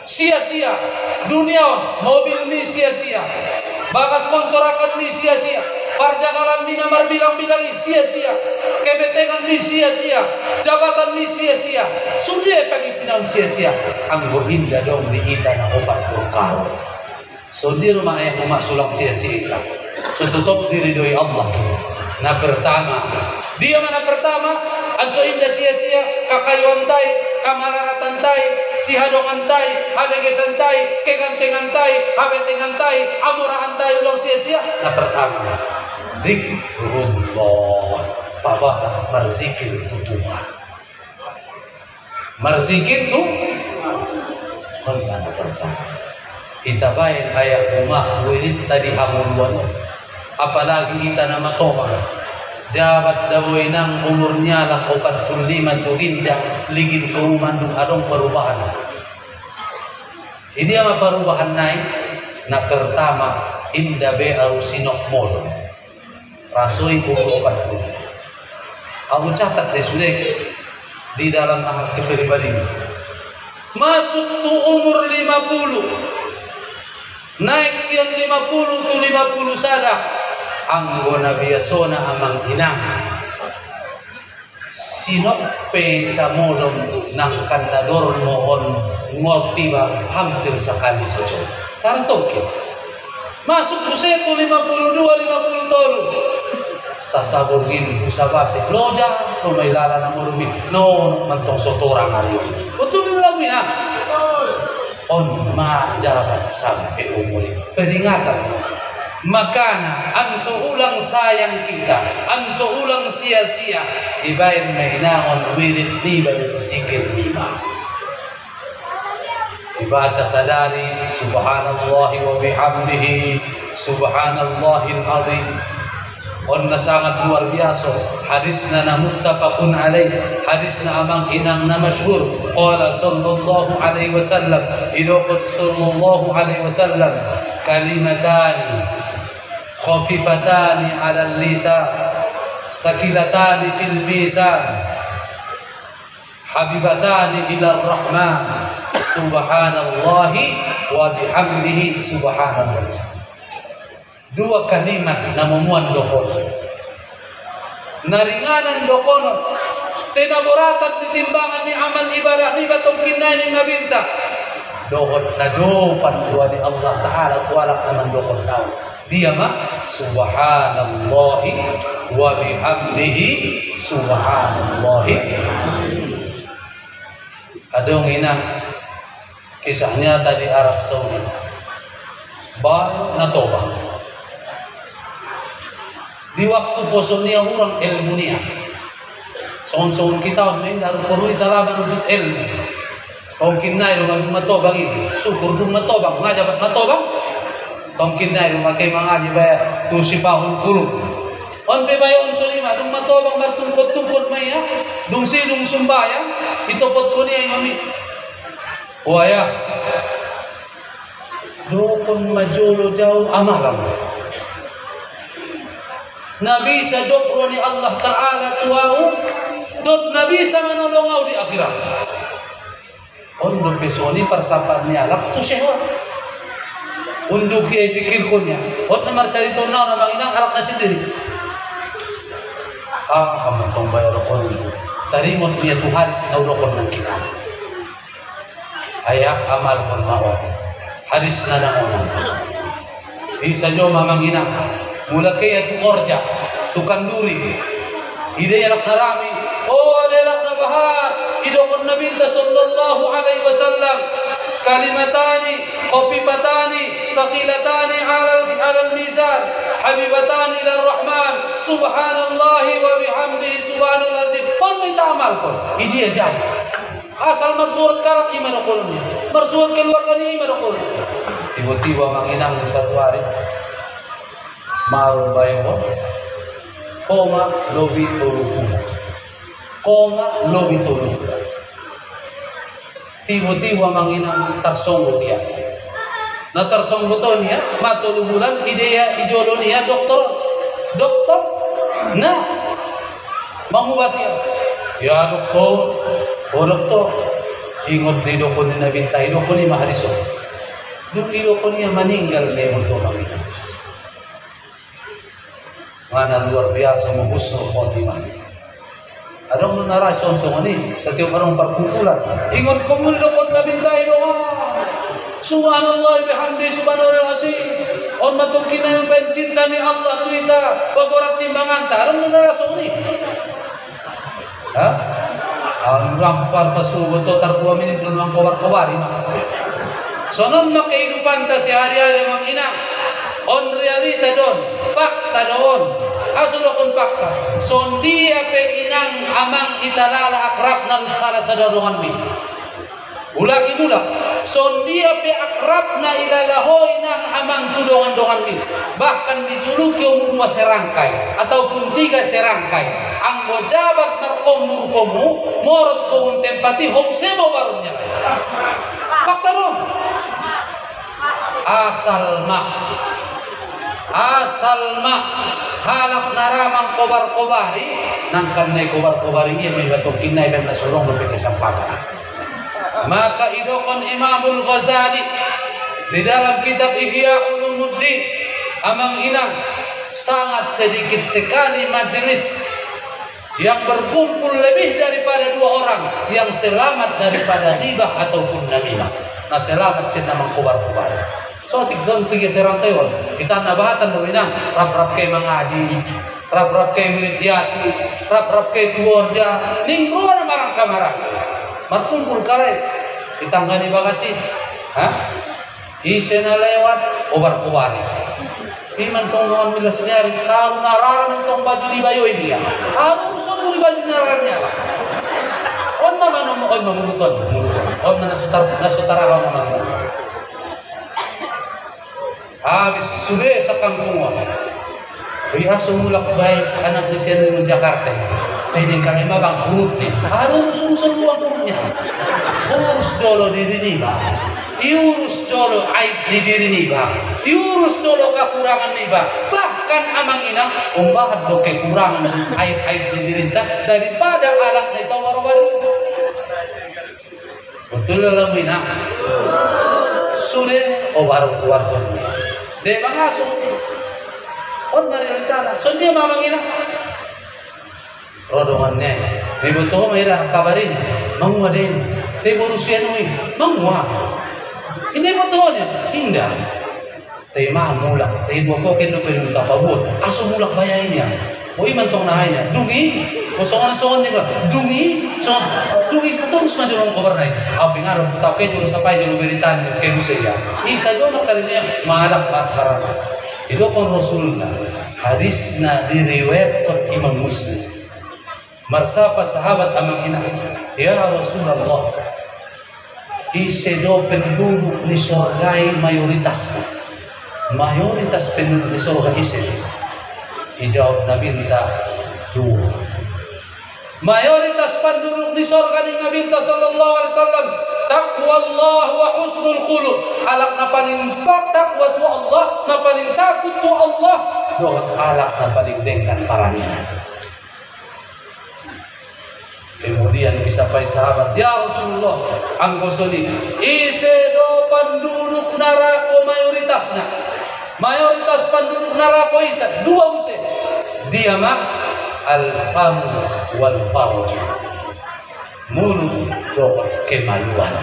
Sia-sia. Dunia mobil ni sia-sia. Bagas kontrakan ni sia-sia. Parjagalan ni namar bilang-bilangi sia-sia. Kebetengan ni sia-sia. Jabatan ni sia-sia. Sudah pagi sinang sia-sia. Anggo indah dong di kita na obat berkar. So di rumah ayah umat sulang sia-sia. So tutup diri doi Allah kita. Na pertama, dia mana pertama? Anso indah sia-sia, kakayuan tay, kamararatan tay, sihadongan tay, hadegesan tay, kegantengan tay, habetengan tay, amurahan tay ulang sia-sia. Na pertama, zikrullah, pabahan berzikir itu Tuhan. Berzikir itu mana pertama? Kita bayin ayat umah wirid tadi hamuluan. Apalagi kita nama toba jabat dawoy nang umurnya lah 45 tuginjang ligid ko mandung adong perubahan. Ini ama perubahan naik na pertama inda be arusinok molon rasoi umur 40. Aku catat deh sudah di dalam hak kepribadi masuk tu umur 50 naik siang 50 tu 50 sada anggona biasona amang inang sinop peta modom nang kandador mohon ngotiba hampir sekali saja tarantokin masuk puseto 52 50 tolu sasaburgin usabase loja rumay lala na morumi no mantong sotorang hari betul lagi na on majabat sampai umur peringatan. Makana anso ulang sayang kita, anso ulang sia-sia, ibain mainangon wirid liba dan sikir lima. Dibaca sadari subhanallahi wa bihamdihi subhanallahil azim. Onna sangat luar biasa hadisna na muttafaqun alaih hadisna amang inang na masyhur qala sallallahu alaihi wasallam idokot sallallahu alaihi wasallam kalimatani khafifatani ala lisan stakilatani fil mizan habibatani ila rahman subhanallahi wa bihamdihi subhanallah. Dua kalimat na mumuan dokono naringanan dokono tinaboratan di timbangan ni amal ibadah ni batong kinay ni nabinta dohot na jopan dua di Allah Ta'ala tualak naman dokon daw. Dia mah subhanallahi wa bihamdihi subhanallahi. Ada yang inang kisahnya tadi Arab Saudi. Baru na toba. Di waktu poso niya orang ilmu niya. Soon-soon kita main daru perlu italaban untuk ilmu. Tongkin na ilo maging matobang syukur dung matobang ngajabat matobang. Tongkin na ilo makay mangaji ba tusipahon kulub. On pe bayon solima dung matobang martungkot-tungkot maya. Dung sinung sumbaya itopot ko niya imami. Waya. Dokon majolo jauh amalan. Nabi sa jopro ni Allah Ta'ala tuau dot Nabi sa manolongaw di akhirat. Ondo pesoni persapan niya alak tu syahwat. Undo kiai pikir ko niya. Ot na marcarito na namang inang harap na sendiri. Kamatong bayar ko niyo. Tarimot niya tu haris na ulokon ng kinala. Ayak amal kon mawad. Haris na nangunan. Isa nyo mamang inang. Mula kaya tu orja, tu kanduri. Ide anak narami. Oh, anak nabahar. Idokon Nabi sallallahu alaihi wasallam. Kalimatani, khafifatani, saqilatani alal mizan. Habibatani ila Rahman. Subhanallahi wa bihamdihi subhanal azim. Pon may tamal pon. Idi aja. Asal marzuat karak iman akolnya. Marzuat keluarga ni iman akolnya. Tiba-tiba manginang di satu hari. Marun bayo koma lobi tolukuna koma lobi tolukuna tiba-tiba manginang tarsonggo dia na tarsonggo to niya matulubulan ideya ijolo niya doktor na mangubati ya doktor o doktor ingot ni dokon ni nabintay dokon ni mahariso duk dokon niya maninggal lemo to manginang mana luar biasa menghusnul khotimah. Ada narasyon sa ini setiap orang perkumpulan. Ingat kamu dokon na bintay doa. Subhanallah bihamdi subhanallahil azim. On matukin na yung pencinta ni Allah tuita. Paborat timbangan ta. Ada narasyon ini. Ha? Ang rampar pasubo to tar 2 minit doon mang kawar-kawari ma. So nun makahidupan ta si hari-hari mang ina. On realita doon, fakta doon. Asulo kon fakta. So dia pe inang amang italala akrab ng sala sa darungan mi. Ulagi mula. So dia pe akrab na ilalahoy ng amang tulungan-dungan mi. Bahkan dijuluki umudwa serangkay ataupun 3 serangkay. Ang mojabat markomur komu morot ko un tempati hogsemo barunya. Fakta doon. Asal mak halak naramang kobar-kobari nang kanay kobar-kobari iya may batong kinay bang nasulong lupi kesampatan. Maka idokon Imamul Ghazali di dalam kitab Ihya Ulumuddin amang inang sangat sedikit sekali majelis yang berkumpul lebih daripada 2 orang yang selamat daripada ghibah ataupun namimah. Nah selamat sih namang kobar-kobari. So tigdon 3 serang kayo. Kita nabahatan do inang rap-rap kay mangaji, rap-rap kay wirid yasi, rap-rap kay tuorja, ningruan na marang kamarang. Markumpul karay. Kita ngani bagasi. Ha? Ise na lewat obar-obari. Iman tong nuan milas nyari, taru nararan tong baju di bayo dia. Ano urusan mo di baju nararnya. On naman on mamuluton. On na nasutarahaw naman. Habis sudah sa kampungan. Kaya sumulak baik anak di Senurun Jakarta. Pwede ka rin mabang group niya. Ano urusan mo ang group niya? Urus dolo diri ni ba? Iurus dolo aib di diri ni ba? Iurus dolo kekurangan ni ba? Bahkan amang inang umbahat do kekurangan aib-aib di diri ta daripada alak na ito waro-waro. Betul lah inang. Sudah o baru keluar dunia. Dia mengasuk on marilita so dia mamangina rodongannya dibutuh merah kabarin mangua den te borusianui mangua Ini betul ya, indah. Tema mulak, dua poken do pwede tapabot. Aso mulak bayain ya. O iman tong nahay niya, dungi, o songan niya, dungi, dungi patungos man dyan ang kabarnay. Api nga rin, putap kayo dyan sa pay, dyan beritan, kayo sa iya. Isa doon ang karinya, mahalak para. Ito pong Rasul na, hadis na diriwayat tot Imam Muslim. Marsapa sahabat amang ina, ya Rasulullah, isedo penduduk ni surgai mayoritas ko. Mayoritas penduduk ni surga isedo. Ijawab Nabi minta dua. Mayoritas penduduk di surga ni Nabi sallallahu alaihi wasallam taqwa Allah wa husnul khuluq. Alak na paling takwa tu Allah, na paling takut tu Allah. Doon alak na paling dengan parangina. Kemudian isa pa sahabat, ya Rasulullah, ang gosoli, isedo penduduk neraka mayoritasnya. Mayoritas penduduk neraka isa dua musim. Dia mah al-fam wal farj. Mulut doa kemaluan.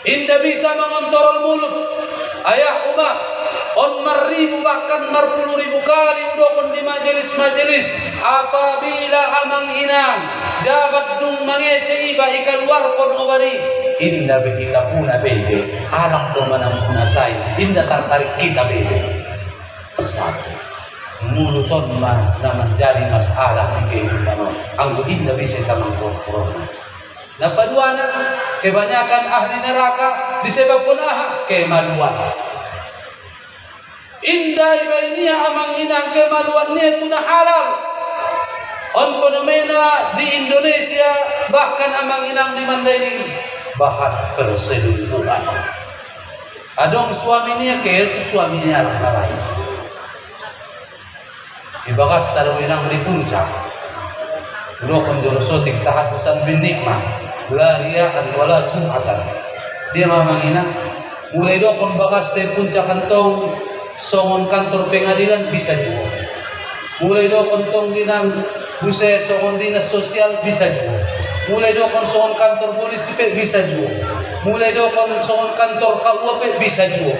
Indah bisa mengontrol mulut. Ayah Umar on maribu bahkan marpuluh ribu kali udokon di majelis-majelis apabila amang inang jabat dung mangece iba ikaluar kon obari indah behita puna bebe alang do manang punasai indah tertarik kita bebe. Satu muluton na menjadi masalah di kehidupan anggo indah bisa tamang kontrol. Napadua na kebanyakan ahli neraka disebabkan kemaluan. Indah ibainia amang inang kemaluan niya itu na halal. On fenomena di Indonesia bahkan amang inang di Mandailing bahat perselingkuhan. Adong suami niya kaya itu suami niya anak lain. Ibagas taruh inang di puncak. Ulo kon jolosotik tahadusan bin nikmah. La riya'an wala sum'atan. Dia mamang inang mulai do kon bagas dari puncak kantong songon kantor pengadilan bisa juga. Mulai do kontong dinang buse songon dinas sosial bisa juga. Mulai do kon songon kantor polisi bisa juga. Mulai do kon songon kantor KUA bisa juga.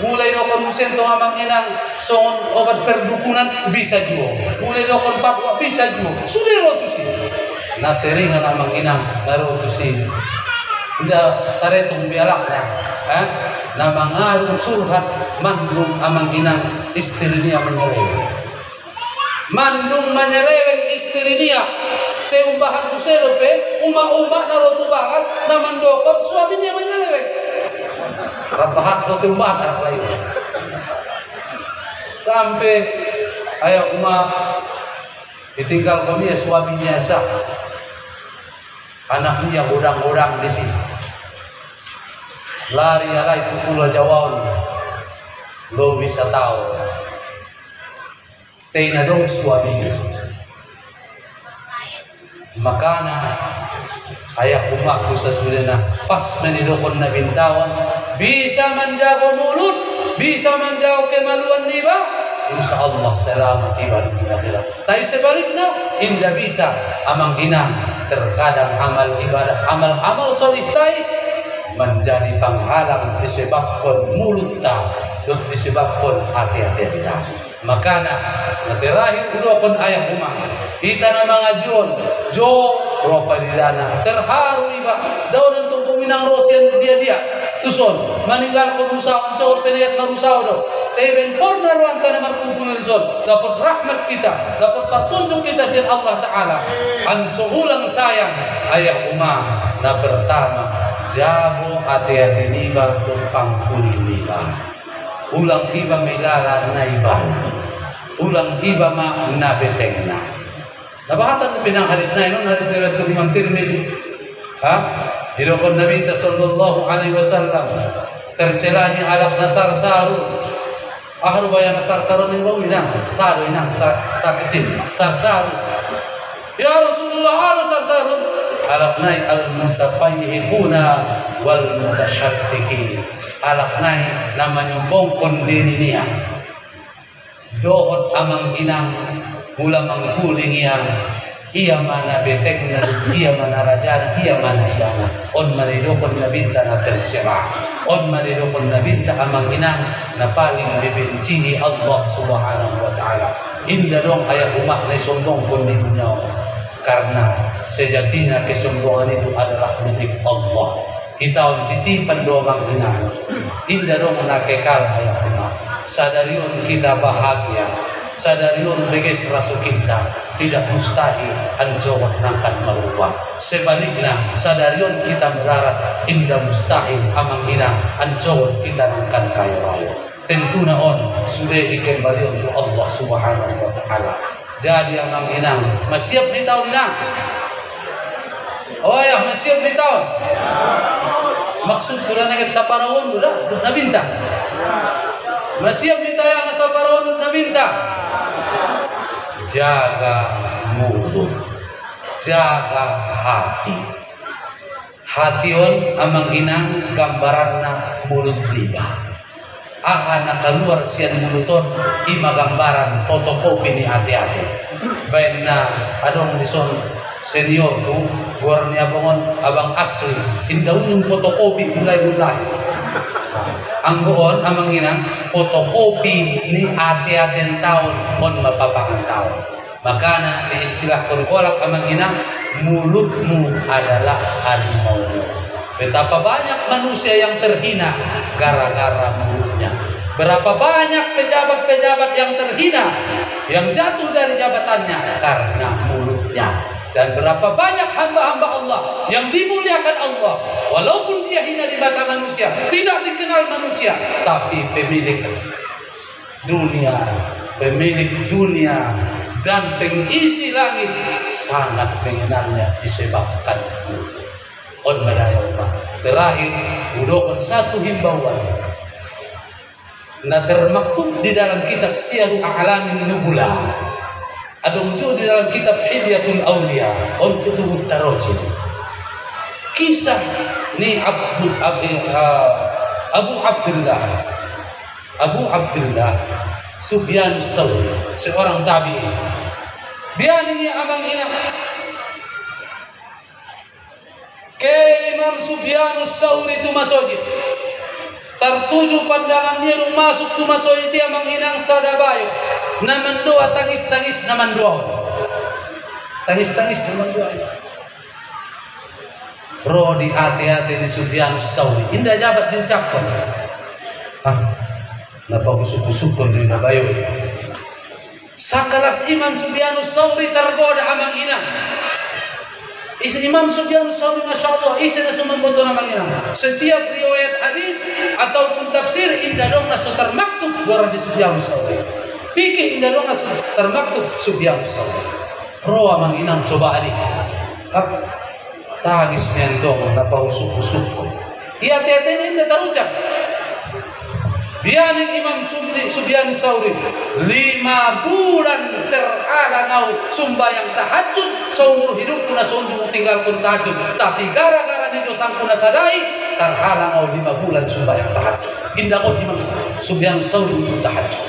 Mulai do kon musen to amang inang songon obat perdukunan bisa juga. Mulai do kon papua bisa juga. Sudah rotusi. Na seringan amang inang narotusi. Udah taretong bialakna. Na mangaru curhat mandung amang inang istri niya menyeleweng. Mandung menyeleweng istri niya. Te umbahan kuselo pe uma-uma na rotu bahas na mandokot suami niya menyeleweng. Rabahat do te umbahan anak lain. Sampai ayah uma ditinggal ko niya suami niya sah. Anak niya godang-godang di sini. Lari alai itu Pulau Jawa lo bisa tahu tina dong suaminya makana ayah umakku sesudahnya pas menidokon na bintawan bisa menjaga mulut bisa menjaga kemaluan niba insyaallah selamat tiba di akhirat. Tapi sebaliknya indah bisa amang inang terkadang amal ibadah amal solitai menjadi penghalang disebabkan mulut ta dan disebabkan hati-hati ta. Makana terakhir udokon ayah umah kita na mga jo ropa dilana terharu iba daw nang tungkuminang rosian dia tuson maninggal ko usawan cowok penayat marusaw do teben porna ruan tanah markumpul lison dapat rahmat kita dapat pertunjuk kita si Allah Ta'ala ang suhulang sayang ayah umah na pertama jabo hati-hati niba tumpang kuning niba ulang iba may lala na iba ulang iba ma nabeteng na nabahatan na pinangharis na yun haris na rin Imam Tirmidhi hilokon Nabi sallallahu alaihi wasallam tercela ni alak nasar saru ahru bayan nasar saru ni rawi na saru inang sa kecil sar ya Rasulullah ala sar saru alak nai al-mutapayyihuna wal mutasyaddiqin alak nai namanya bongkon diri niya dohot amang inang mula mangkuling yang iya mana betek na iya mana rajana iya mana iyana on manidokon na binta na tercera On madidokon nabinta amang inang na paling dibenci Allah Subhanahu wa taala. Inda dong ayah umat na sombong pun di dunia. Karena sejatinya kesombongan itu adalah milik Allah. Kita on titipan doang inang. Inda dong nakekal ayah umat. Sadarion kita bahagia. Sadarion beges rasu kita. Tidak mustahil anjawat nangkan merubah. Sebaliknya sadarion kita melarat indah mustahil amang ina anjawat kita nangkan kaya raya. Tentu naon sudah ikembali untuk Allah Subhanahu wa taala. Jadi amang inang masiap ni tahun inang. Oh ya masiap ni tahun. Maksud pula nagat sa parawon pula nabinta. Masiap ni tayo nga sa parawon nabinta. Jaga mulut, jaga hati. Hation amang inang gambaran na mulut lidah. Aha na keluar sian muluton ima gambaran fotokopi ni hati-hati. Baik na adong lison senior tu buar niya bangon abang asli indaw yung fotokopi mulai-mulai. Anggoon amang inang fotokopi ni ati-aten tahun on mapapangan tahun. Makanya di istilah konkolak amang inang mulutmu adalah harimaumu. Betapa banyak manusia yang terhina gara-gara mulutnya. Berapa banyak pejabat-pejabat yang terhina yang jatuh dari jabatannya karena mulutnya. Dan berapa banyak hamba-hamba Allah yang dimuliakan Allah walaupun dia hina di mata manusia, tidak dikenal manusia, tapi pemilik dunia dan pengisi langit sangat mengenalnya disebabkan mulut. On madaya Allah. Terakhir udokon satu himbauan na termaktub di dalam kitab Syiarul A'lamin Nubula. Adong juga di dalam kitab Hilyatul Aulia on kutubut tarojim. Kisah ni Abu Abdullah Sufyan Ats-Tsauri, seorang tabi'in. Dia ni amang ina ke Imam Sufyan Ats-Tsauri tu masjid. Tertuju pandangan dia masuk tu masjid dia amang inang sadabayo. Naman doa tangis-tangis naman doa. Tangis-tangis naman doa. Roh di hati-hati ni Sufyan Ats-Tsauri. Indah jabat diucapkan. Napa kusuk-kusukkan di nabayo. Sakalas Imam Sufyan Ats-Tsauri tergoda amang inang. Imam Sufyan Ats-Tsauri Masya Allah isi na sumamboto namang inang. Setiap riwayat hadis ataupun tafsir indah dong naso termaktub buara di Sufyan Ats-Tsauri. Pikir indah dong naso termaktub Sufyan Ats-Tsauri. Roh amang inang coba adik. Tangis mentong napa usuk-usuk. Iya tete indah terucap. Bianing Imam Sufyan Ats-Tsauri 5 bulan terhalang sumbayang tahajud seumur hidupku na sonjung tinggalkan tahajud, tapi gara-gara ni dosangku na sadai terhalang 5 bulan sumbayang tahajud. Indah ko Imam Sufyan Ats-Tsauri untuk tahajud.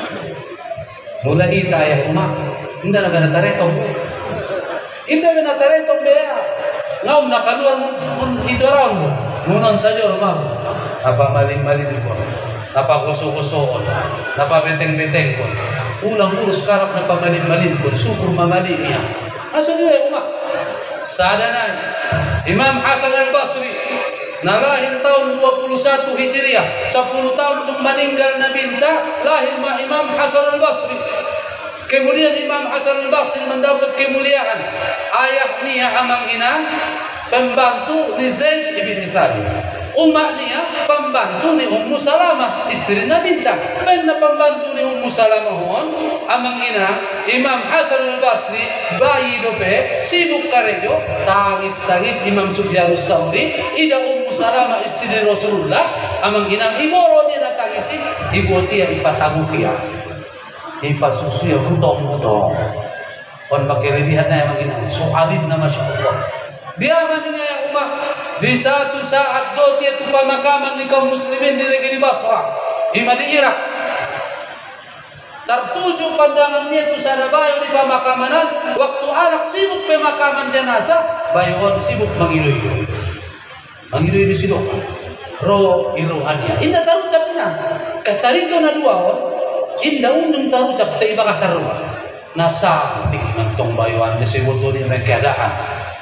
Mulai ita ya umat indah na taretong be. Indah na taretong be. Ngaum na keluar mun hidoraw mo. Munon saja rumah. Apa malin-malin ko. Napa goso-gosoon, napa beteng-beteng pun, ulang urus karap napa malin-malin pun, syukur mamalin niya. Asa dia umat. Sadanan Imam Hasan Al-Basri nalahir tahun 21 Hijriah, 10 tahun untuk meninggal nabinta, lahir Imam Hasan Al-Basri. Kemudian Imam Hasan Al-Basri mendapat kemuliaan. Ayahnya amang inang pembantu ni Zaid ibn Sabit. Umatnya pembantu ni Ummu Salamah istri Nabi ta. Penna pembantu ni Ummu Salamah hon amang ina Imam Hasan Al-Basri bayi dope sibuk karejo tangis Imam Sufyan Ats-Tsauri ida Ummu Salamah istri Rasulullah amang ina iboro dia datangisi ibu dia ipatagukia ipa susu ya butong-butong on makelebihan na amang ina soalin na masyaallah dia maninya yang umat. Di satu saat dia tu pemakaman di kaum muslimin di negeri Basra, di Irak. Tertuju pandangannya tu sadabayo di pemakaman. Waktu anak sibuk pemakaman jenazah, bayon sibuk mangido-ido. Mangido-ido sidokan. ro iruhania inda tarucap na kacarito na duaon inda undang tarucap te iba kasarwa nasantik mantong bayuan si buto ni may keadaan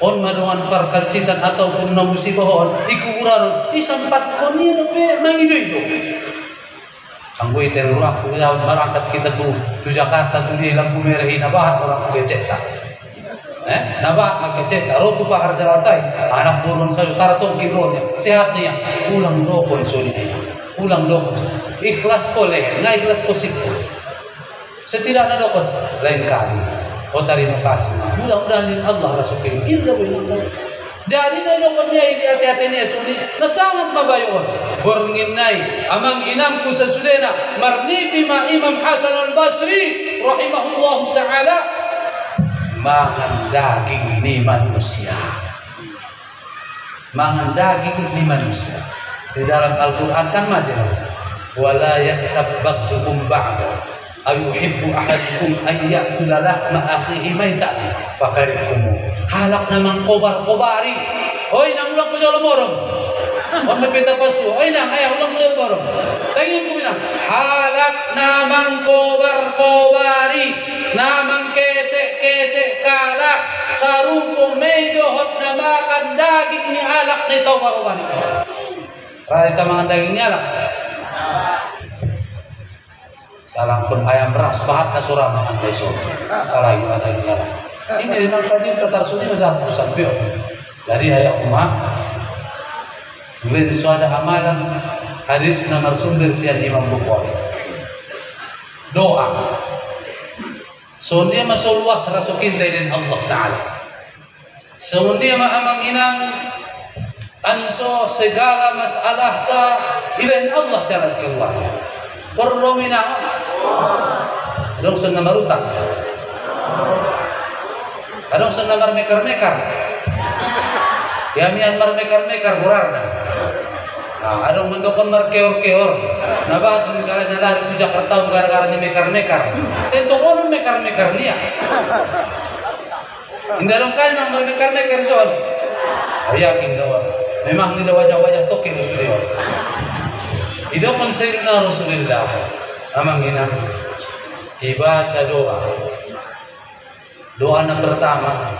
on madungan perkacitan ataupun na musibahon ikuburan isampat ko niya no pe mangido ang gue terurang ko marangkat kita tu Jakarta tu dia lampu merah ina bahat orang ku geceta nabat magkeceta roto pa jalan tay anak burun sa utara tong kibronya sehat niya ulang dokon sunya ulang dokon ikhlas ko leh nga ikhlas ko sipo setidaknya dokon lain kali terima kasih mudah-mudahan Allah rasukin illa wa jadi na dokon niya idi hati-hati niya suni na sangat mabayon bornginay amang inam ko sa sudena marnipi ma Imam Hasan al-Basri rahimahullahu ta'ala mangan daging ni manusia. Mangan daging ni manusia. Di dalam Al-Quran kan jelas. Wala yaktab ba'dukum ba'da. Ayuhibbu ahadukum an ya'kula lahma akhihi maitan fakarihtumu. Halak namang kobar-kobari. Hoy, nang ulang ko sa lumorong. On mapita pasu. Hoy, nang ayaw ulang ko sa lumorong. Tangin ko binang. Halak namang kobar-kobari. Namang kece kalak sarupo medohot na makan daging ni alak nito baruban ito. Rarita mga daging ni alak. Salang pun ayam beras bahat na surah makan besok. Kalagi mga daging ni alak. Ini memang tadi tertarsuni mendapusan bio. Dari ayat umah. Kemudian ada amalan hadis nomor sumber sian Imam Bukhari. Doa. So dia masuk luas rasukin dari Allah Ta'ala. So dia maamang inang anso segala masalah ta ilahin Allah jalan keluarnya. Perromina adong sen namar utang. Adong sen namar mekar-mekar. Yamian mar mekar-mekar burarna. Adong mendokon mar keor-keor. Nabat ni kala nalari ku Jakarta gara-gara ni mekar-mekar. Tentu konon mekar-mekar niya. Indalong kan nang mekar-mekar soal. Ayakin daw. Memang ni wajah-wajah toke Rasulullah. Ida pun sayyidina Rasulullah amang ina ibaca doa. Doa yang pertama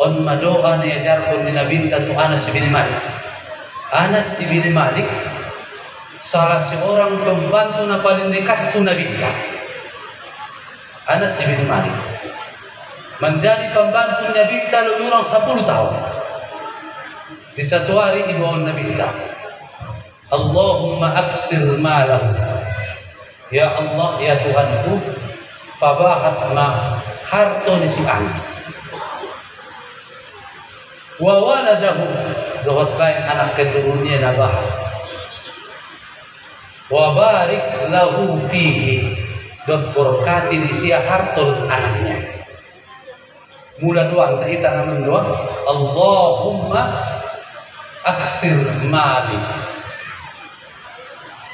on madoa ni ajarkun ni nabinta tu Anas bin Malik. Anas bin Malik salah seorang pembantu na paling dekat tu nabinta. Anas bin Malik menjadi pembantu nabinta lebih kurang 10 tahun. Di satu hari doa nabinta, Allahumma aksir malahu. Ya Allah, ya Tuhanku, pabahat ma harto ni si Anas. Wa waladahu, dohot baik anak keturunannya nabahat. Wa barik lahu fihi, dot berkati di sia harto anaknya. Mula doa kita namun doa, Allahumma aksir mali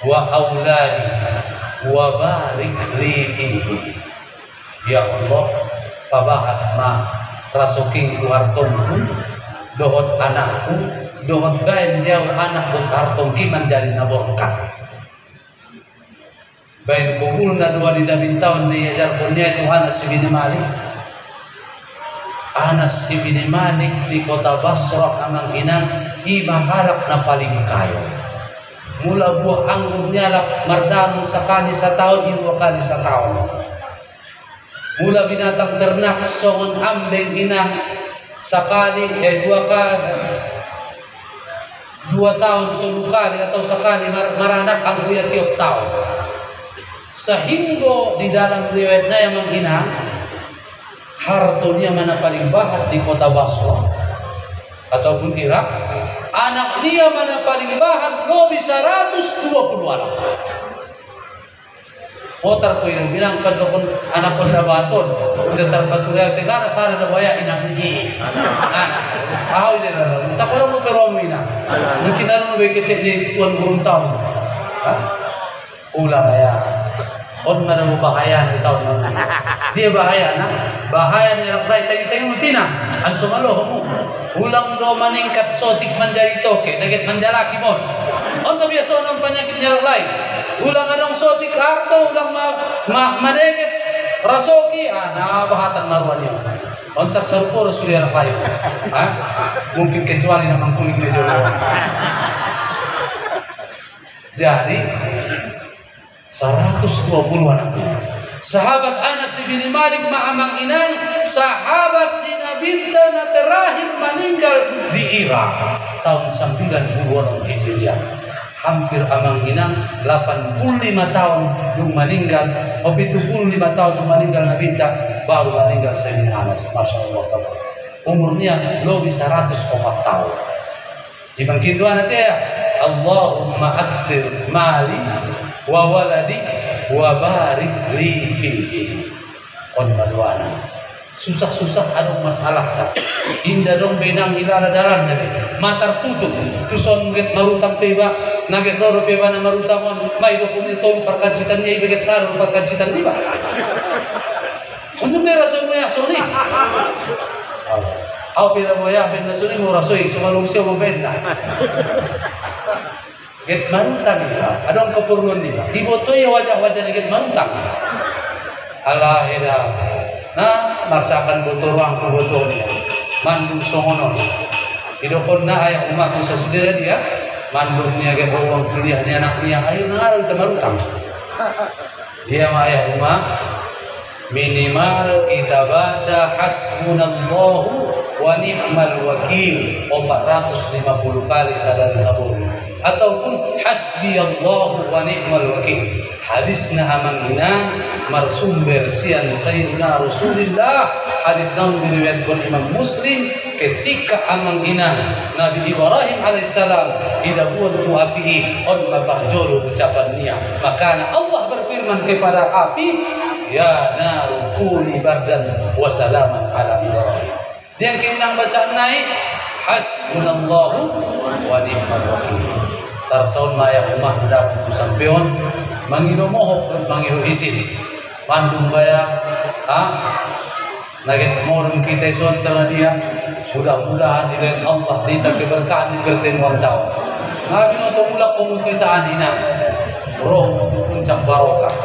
wa auladi wa barik li fihi. Ya Allah, pabahat ma rasuking ku hartongku, dohot anakku, dohot bain dia anak dot hartongki menjadi naborkat. Bain kubul na doa di dabin tahun ni ajar kurnia itu Anas bin Malik. Anas bin Malik di kota Basrah amang inang imam halak na paling kayo. Mula buah anggurnya lak mardarung sekali setahun, 2 kali setahun. Mula binatang ternak songon ambeng inang sekali 2 tahun 3 kali atau sekali maranak angguya tiap tahun. Sehingga di dalam riwayatnya yang menghina hartonya mana paling bahat di kota Basra ataupun Irak, anak dia mana paling bahat lo bisa 120 anak. Motor ko yang bilang kan dokon anak pun dabaton udah terbaturya tegara sana na baya inak ni anak tahu ini lah tak orang lu peromina mungkin ada lu bekecek ni tuan gurun tahu ulang ya On mana bahaya ni tahu na. Dia bahaya na. Bahaya ni raklay tagi-tagi mutina. An sumalo mo. Ulang do maningkat sotik manjari toke, nagit manjalaki mon. On biasa ng penyakit ni raklay. Ulang anong sotik harto, ulang madeges rasoki, bahatan maruan niya. Ontak sarupo rasulnya raklay. Mungkin kecuali namang kulit ni jodoh. Jadi 120 anaknya. Sahabat Anas bin Malik ma'amang inang, sahabat di Nabinta na terakhir meninggal di Irak tahun 90-an Hijriah. Hampir amang inang 85 tahun dung meninggal, 75 tahun dung meninggal Nabinta, baru meninggal Sayyidina Anas. Masya Allah. Umurnya lebih 104 tahun. Ibang kinduan nanti ya. Allahumma aksir mali wa waladi wa barik li fihi. On maduana. Susah-susah ada masalah tak. Indah dong benang ilala dalam nabi. Matar tutup. Tuson get marutang peba. Naget loro peba na marutamon. May do pun ito perkacitan niya ibaget sarong perkacitan di ba. Untuk merasa mo ya soni. Aw pila mo ya ben na soni mo rasoy sumalong siya mo ben na. Get marutang iba, adong keperluan iba. Ibu tu ya wajah-wajah get marutang. Allah eda, marsakan botol ruang botol dia. Mandung songonon. Hidupon na ayah umat musa saudara dia. Mandung niya get ruang kuliah ni anak niya air ngaruh kita marutang. Dia mah ayah umat minimal kita baca hasbunallahu wa ni'mal wakil 450 kali sadar saburi. Ataupun hasbiyallahu wa ni'mal wakil. Hadisna amang ina marsumber sian Sayyidina Rasulullah. Hadis naun diriwayatkan Imam Muslim ketika amang ina Nabi Ibrahim alaihissalam ida buat tu api on mabahjolo ucapan niya. Maka Allah berfirman kepada api, ya naru kuni bardan wa salaman ala Ibrahim. Dia kena bacaan naik hasbunallahu wa ni'mal wakil. Tarsaun maya umah tidak putus sampeon mangido mohok dan mangido izin pandung baya naget morun kita sonta dia mudah-mudahan ilain Allah dita keberkahan di pertemuan tahun nabi no mulak pemutitaan ina roh untuk puncak barokah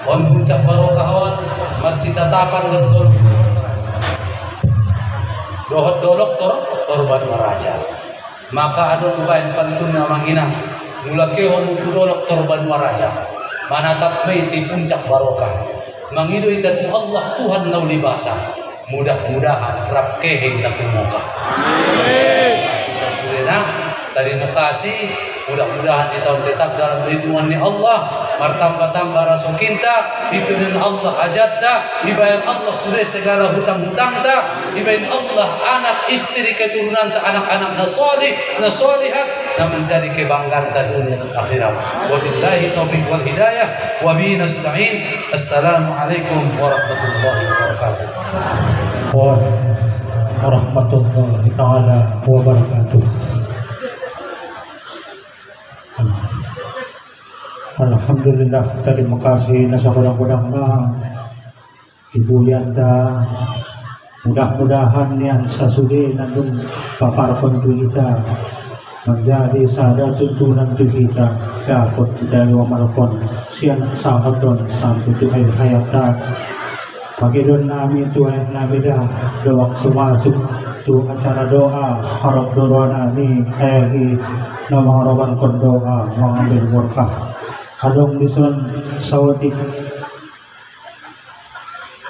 on puncak barokah on marsita tapan gertol dohot dolok torban raja. Maka ada ubain pantun namang ina mulake homo tudolok torban waraja manatap meiti puncak barokah mangido itatu Allah Tuhan nau libasa mudah-mudahan rap kehe itatu muka bisa sudah terima kasih mudah-mudahan di tahun tetap dalam lindungan Allah martamba-tamba rasa cinta ditunin Allah hajatnya dibayar Allah sudah segala hutang-hutang ta dibayar Allah anak istri keturunan ta anak-anak nasolihat na menjadi kebanggaan ta dunia dan akhirat wabillahi taufiq wal hidayah wabihi nasta'in. Assalamualaikum warahmatullahi wabarakatuh. Warahmatullahi ta'ala wabarakatuh. Alhamdulillah, terima kasih nasa kurang-kurang na Ibu Yanda. Mudah-mudahan yang sasudi nandung paparapon kita menjadi sada tuntunan kita dapat dari wamarapon siang sahabat don sampai tu akhir hayata. Pagi don nami tu nami dah doa semasuk tu acara doa harap doa nami hari nama harapan kon doa mengambil berkah. Adong disuan sawatik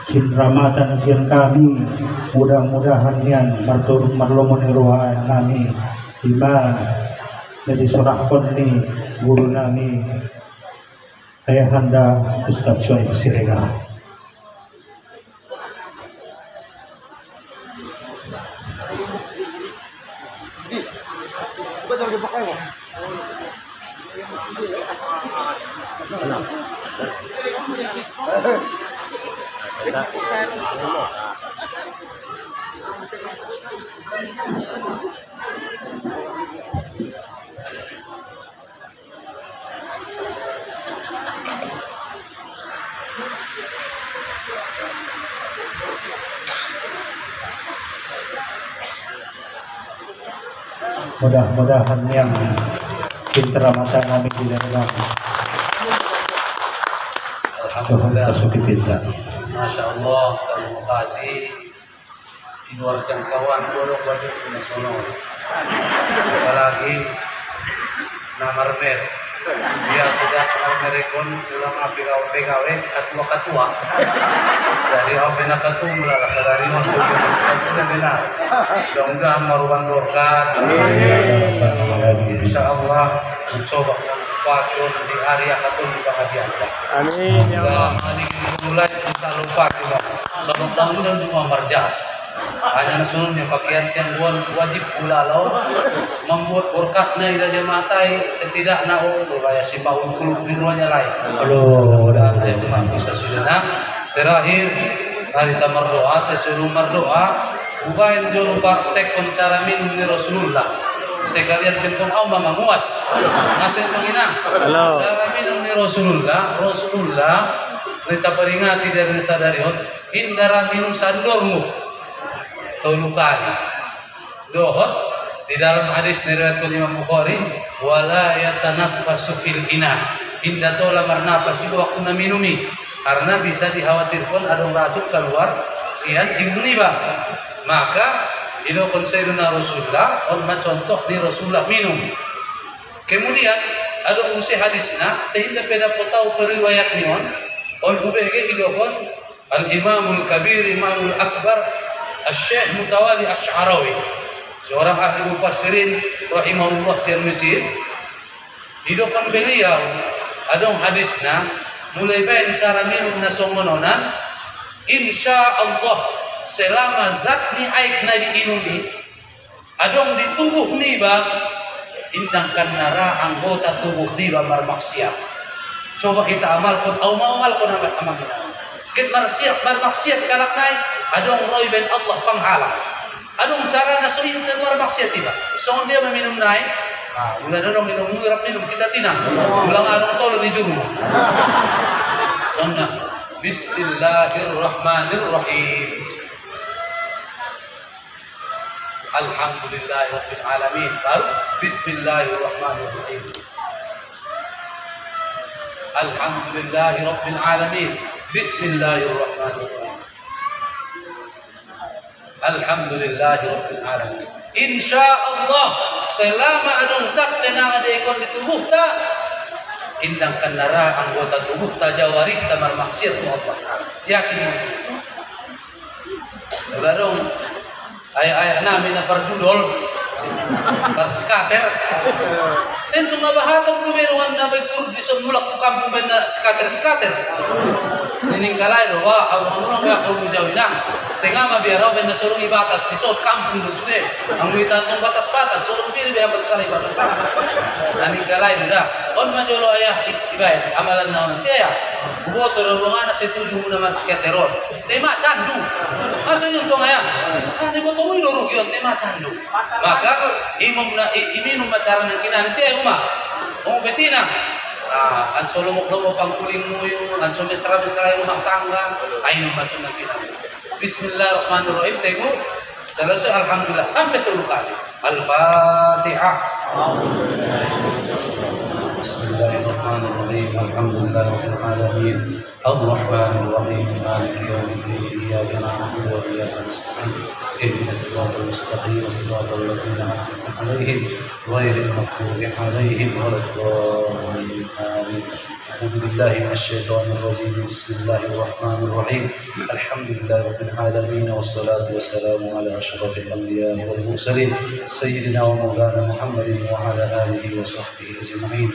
Cindramatan siang kami mudah-mudahan yang berturut marlomon iruhan nami iman jadi surah pun ni guru nami Ayahanda Ustaz Syuaib Siregar. Mudah-mudahan yang pintar mata kami tidak dalam Alhamdulillah. Masuki pintar. Masya Allah, terima kasih. Di luar jangkauan bolong wajib nasional. Apalagi namar mer. Dia sudah kenal merekon ulang PKW ketua. Jadi apa nak ketua mula sadari waktu itu benar. Mudah-mudahan maruban berkat. Insya Allah mencoba pakai di hari akan di pengajian. Amin ya Allah. Hari ini mulai kita lupa juga. Sebelum tahun ini cuma marjas. Hanya nasunnya pakaian yang wajib ulalau membuat berkatnya ida jematai setidaknya beraya si paun kulub di rumahnya lain. Halo, Dan ayat bisa sudah. Terakhir hari tamar doa, sebelum berdoa, ubain jolo praktek cara minum di Rasulullah. Sekalian bentuk mama muas. Masih penginang. Cara minum di Rasulullah kita peringati dari sadari hindara minum sandormu. Tolu kali dohot di dalam hadis riwayat Imam Bukhari wala yatanaffasu fil ina inda tola marnafas itu waktu minumi karena bisa dikhawatirkan ada racun keluar sian ibniba maka itu konserna Rasulullah on contoh di Rasulullah minum kemudian ada usi hadisnya tidak beda tahu periwayat nion on ubege idokon al imamul kabir imamul akbar Syekh Mutawali Asy'arawi seorang ahli mufassirin rahimahullah sir Mesir hidupkan beliau ada hadisnya mulai baik cara minum nasongononan insya Allah selama zat ni aik na diinumi adong di tubuh ni ba indangkan nara anggota tubuh ni ba marmaksiat coba kita amalkan au amalkan amal kita ket marmaksiat kalak naik adong roy ben Allah panghalang adong cara nasuin dan marmaksiat tiba so dia meminum naik mula dong minum murap minum kita tinang ulang adong tolong di juru sonna bismillahirrahmanirrahim alhamdulillahirabbil alamin baru bismillahirrahmanirrahim alhamdulillahirabbil alamin bismillahirrahmanirrahim alhamdulillahirabbil alamin insyaallah selama adong zat tenang ada ikon di tubuh ta indangkan nara anggota tubuh ta jawarih ta marmaksiat mu Allah yakin baru ayah namin na parjudol parskater tentu nabahatan kumeruan na may kurdison mulak tu kampung ben skater nining kalay lo wa awang nulong ya ko mujawinang tengah mabiaraw ben nasulong ibatas di sot kampung do sude ang witan tong batas-batas sulong bir be abot kalay batas aning kalay da on majolo ayah ibay amalan na nanti ya buboto ro ngana setuju naman skateron tema candu aso yung tong ayah di boto mo irurug yon tema candu maka imam na iminum macara ng kinanti ay betina an solo mo pang kuling mo yung an so mesra-mesra yung rumah tangga ay nung masuk ng kinanti bismillahirrahmanirrahim tengok selesai alhamdulillah sampai 3 kali al-fatihah bismillahirrahmanirrahim alhamdulillahirabbil alamin arrahmanirrahim maliki yaumiddin iyyaka na'budu wa iyyaka nasta'in اهدنا الصراط المستقيم صراط الذين أنعمت عليهم غير المغضوب عليهم ولا الضالين آمين أعوذ بالله من الشيطان الرجيم بسم الله الرحمن الرحيم الحمد لله رب العالمين والصلاة والسلام على أشرف الأنبياء والمرسلين سيدنا ومولانا محمد وعلى آله وصحبه أجمعين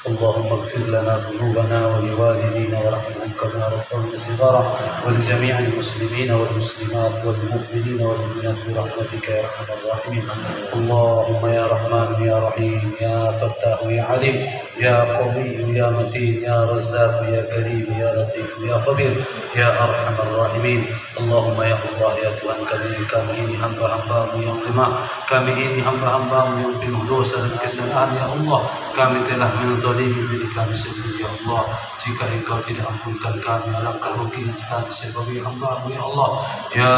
اللهم اغفر لنا ذنوبنا ولوالدينا وارحمهم كما ربونا صغارا ولجميع المسلمين والمسلمات والمؤمنين والمؤمنات برحمتك يا ارحم الراحمين اللهم يا رحمن يا رحيم يا فتاح يا عليم يا قوي يا متين يا رزاق يا كريم يا لطيف يا خبير يا ارحم الراحمين اللهم يا الله يا Tuhan kami ini hamba-hambamu yang lemah kami ini hamba-hambamu yang penuh dosa dan kesalahan ya Allah kami telah zalimi diri kami sendiri ya Allah. Jika Engkau tidak ampunkan kami, alangkah ruginya kami sebagai hamba-Mu ya Allah. Ya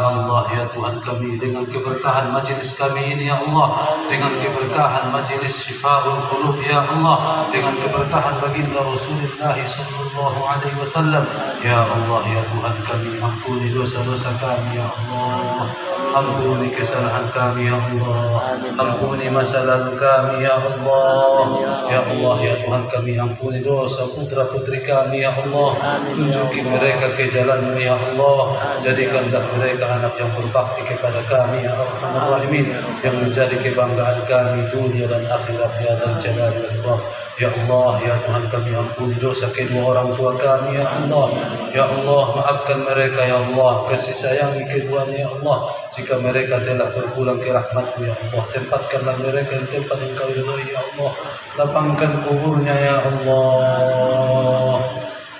Allah, ya Tuhan kami, dengan keberkahan majlis kami ini ya Allah, dengan keberkahan majlis Syifaul Qulub ya Allah, dengan keberkahan baginda Rasulullah sallallahu alaihi wasallam ya Allah, ya Tuhan kami, ampuni dosa-dosa kami ya Allah, ampuni kesalahan kami ya Allah, ampuni masa lalu kami ya Allah, ya Allah, ya Tuhan kami, ampuni dosa putra-putri kami ya Allah, tunjuki mereka ke jalan-Mu ya Allah, jadikanlah mereka anak yang berbakti kepada kami ya Arhamar Rahimin, yang menjadi kebanggaan kami dunia dan akhirat ya Dzal Jalali wal Ikram. Ya Allah, ya Tuhan kami, ampuni dosa kedua orang tua kami ya Allah. Ya Allah, maafkan mereka ya Allah, kasih sayangi keduanya ya Allah. Jika mereka telah berpulang ke rahmat-Mu ya Allah, tempatkanlah mereka di tempat yang Kau ridhai ya Allah. Lapangkan kuburnya ya Allah.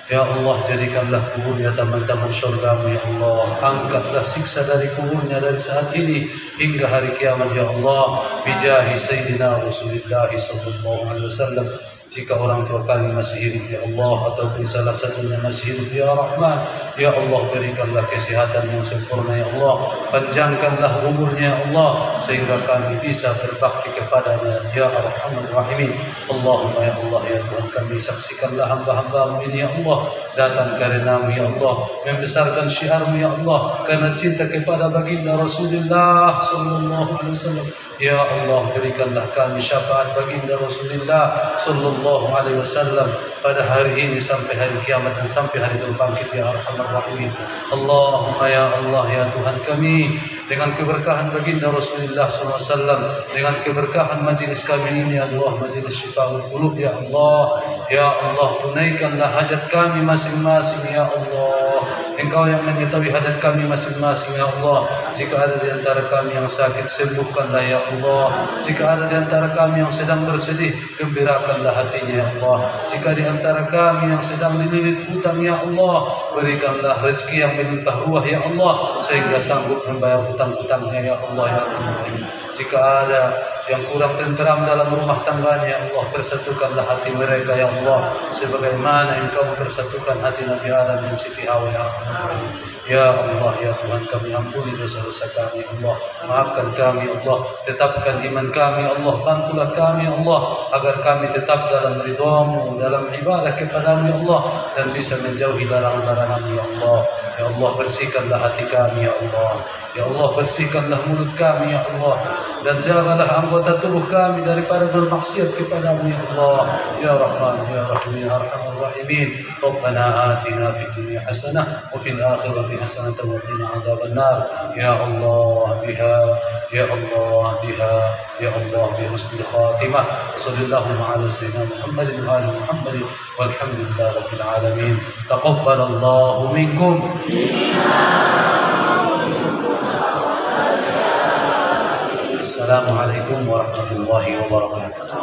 Ya Allah, jadikanlah kuburnya taman-taman syurga-Mu ya Allah. Angkatlah siksa dari kuburnya dari saat ini hingga hari kiamat ya Allah. Bijahi Sayyidina Rasulullah sallallahu alaihi wasallam. Jika orang tua kami masih hidup ya Allah, ataupun salah satunya masih hidup ya Rahman, ya Allah, berikanlah kesehatan yang sempurna ya Allah, panjangkanlah umurnya ya Allah, sehingga kami bisa berbakti kepadanya ya Arhamar Rahimin. Allahumma ya Allah, ya Tuhan kami, saksikanlah hamba-hamba-Mu ini ya Allah, datang karena-Mu ya Allah, membesarkan syiar-Mu ya Allah, karena cinta kepada baginda Rasulullah sallallahu alaihi wasallam. Ya Allah, berikanlah kami syafaat baginda Rasulullah sallallahu alaihi wasallam pada hari ini sampai hari kiamat dan sampai hari berbangkit ya Arhamar Rahimin. Allahumma ya Allah, ya Tuhan kami, dengan keberkahan baginda Rasulullah sallallahu alaihi wasallam, dengan keberkahan majlis kami ini ya Allah, majlis Syifaul Qulub ya Allah, ya Allah, tunaikanlah hajat kami masing-masing ya Allah. Engkau yang mengetahui hajat kami masing-masing ya Allah. Jika ada di antara kami yang sakit, sembuhkanlah ya Allah. Jika ada di antara kami yang sedang bersedih, gembirakanlah hatinya ya Allah. Jika di antara kami yang sedang dililit hutang ya Allah, berikanlah rezeki yang melimpah ruah ya Allah, sehingga sanggup membayar hutang-hutangnya ya Allah ya Rahman. Jika ada yang kurang tenteram dalam rumah tangganya ya Allah, persatukanlah hati mereka ya Allah, sebagaimana Engkau mempersatukan hati Nabi Adam dan Siti Hawa ya Rahman. Ya Allah, ya Tuhan kami, ampuni dosa-dosa kami Allah, maafkan kami Allah, tetapkan iman kami Allah, bantulah kami Allah, agar kami tetap dalam ridha-Mu, dalam ibadah kepada-Mu ya Allah, dan bisa menjauhi larangan-larangan-Mu ya Allah. Ya Allah, bersihkanlah hati kami ya Allah. Ya Allah, bersihkanlah mulut kami ya Allah, dan jagalah anggota tubuh kami daripada bermaksiat kepada-Mu ya Allah. Ya Rahman, ya Rahim, ya Arhamar Rahimin. Rabbana atina fid dunya hasanah wa fil akhirati hasanah wa qina adzabannar. Ya Allah biha, ya Allah biha, ya Allah bi husnil khatimah. Sallallahu ala sayyidina Muhammadin wa ali Muhammadin walhamdulillahi rabbil alamin. Taqabbalallahu minkum. Assalamualaikum warahmatullahi wabarakatuh.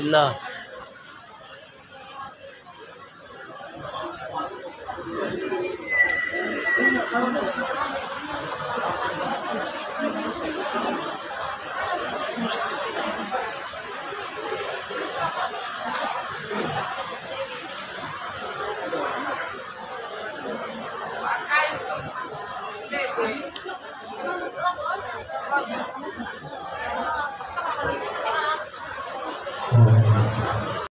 Alhamdulillah.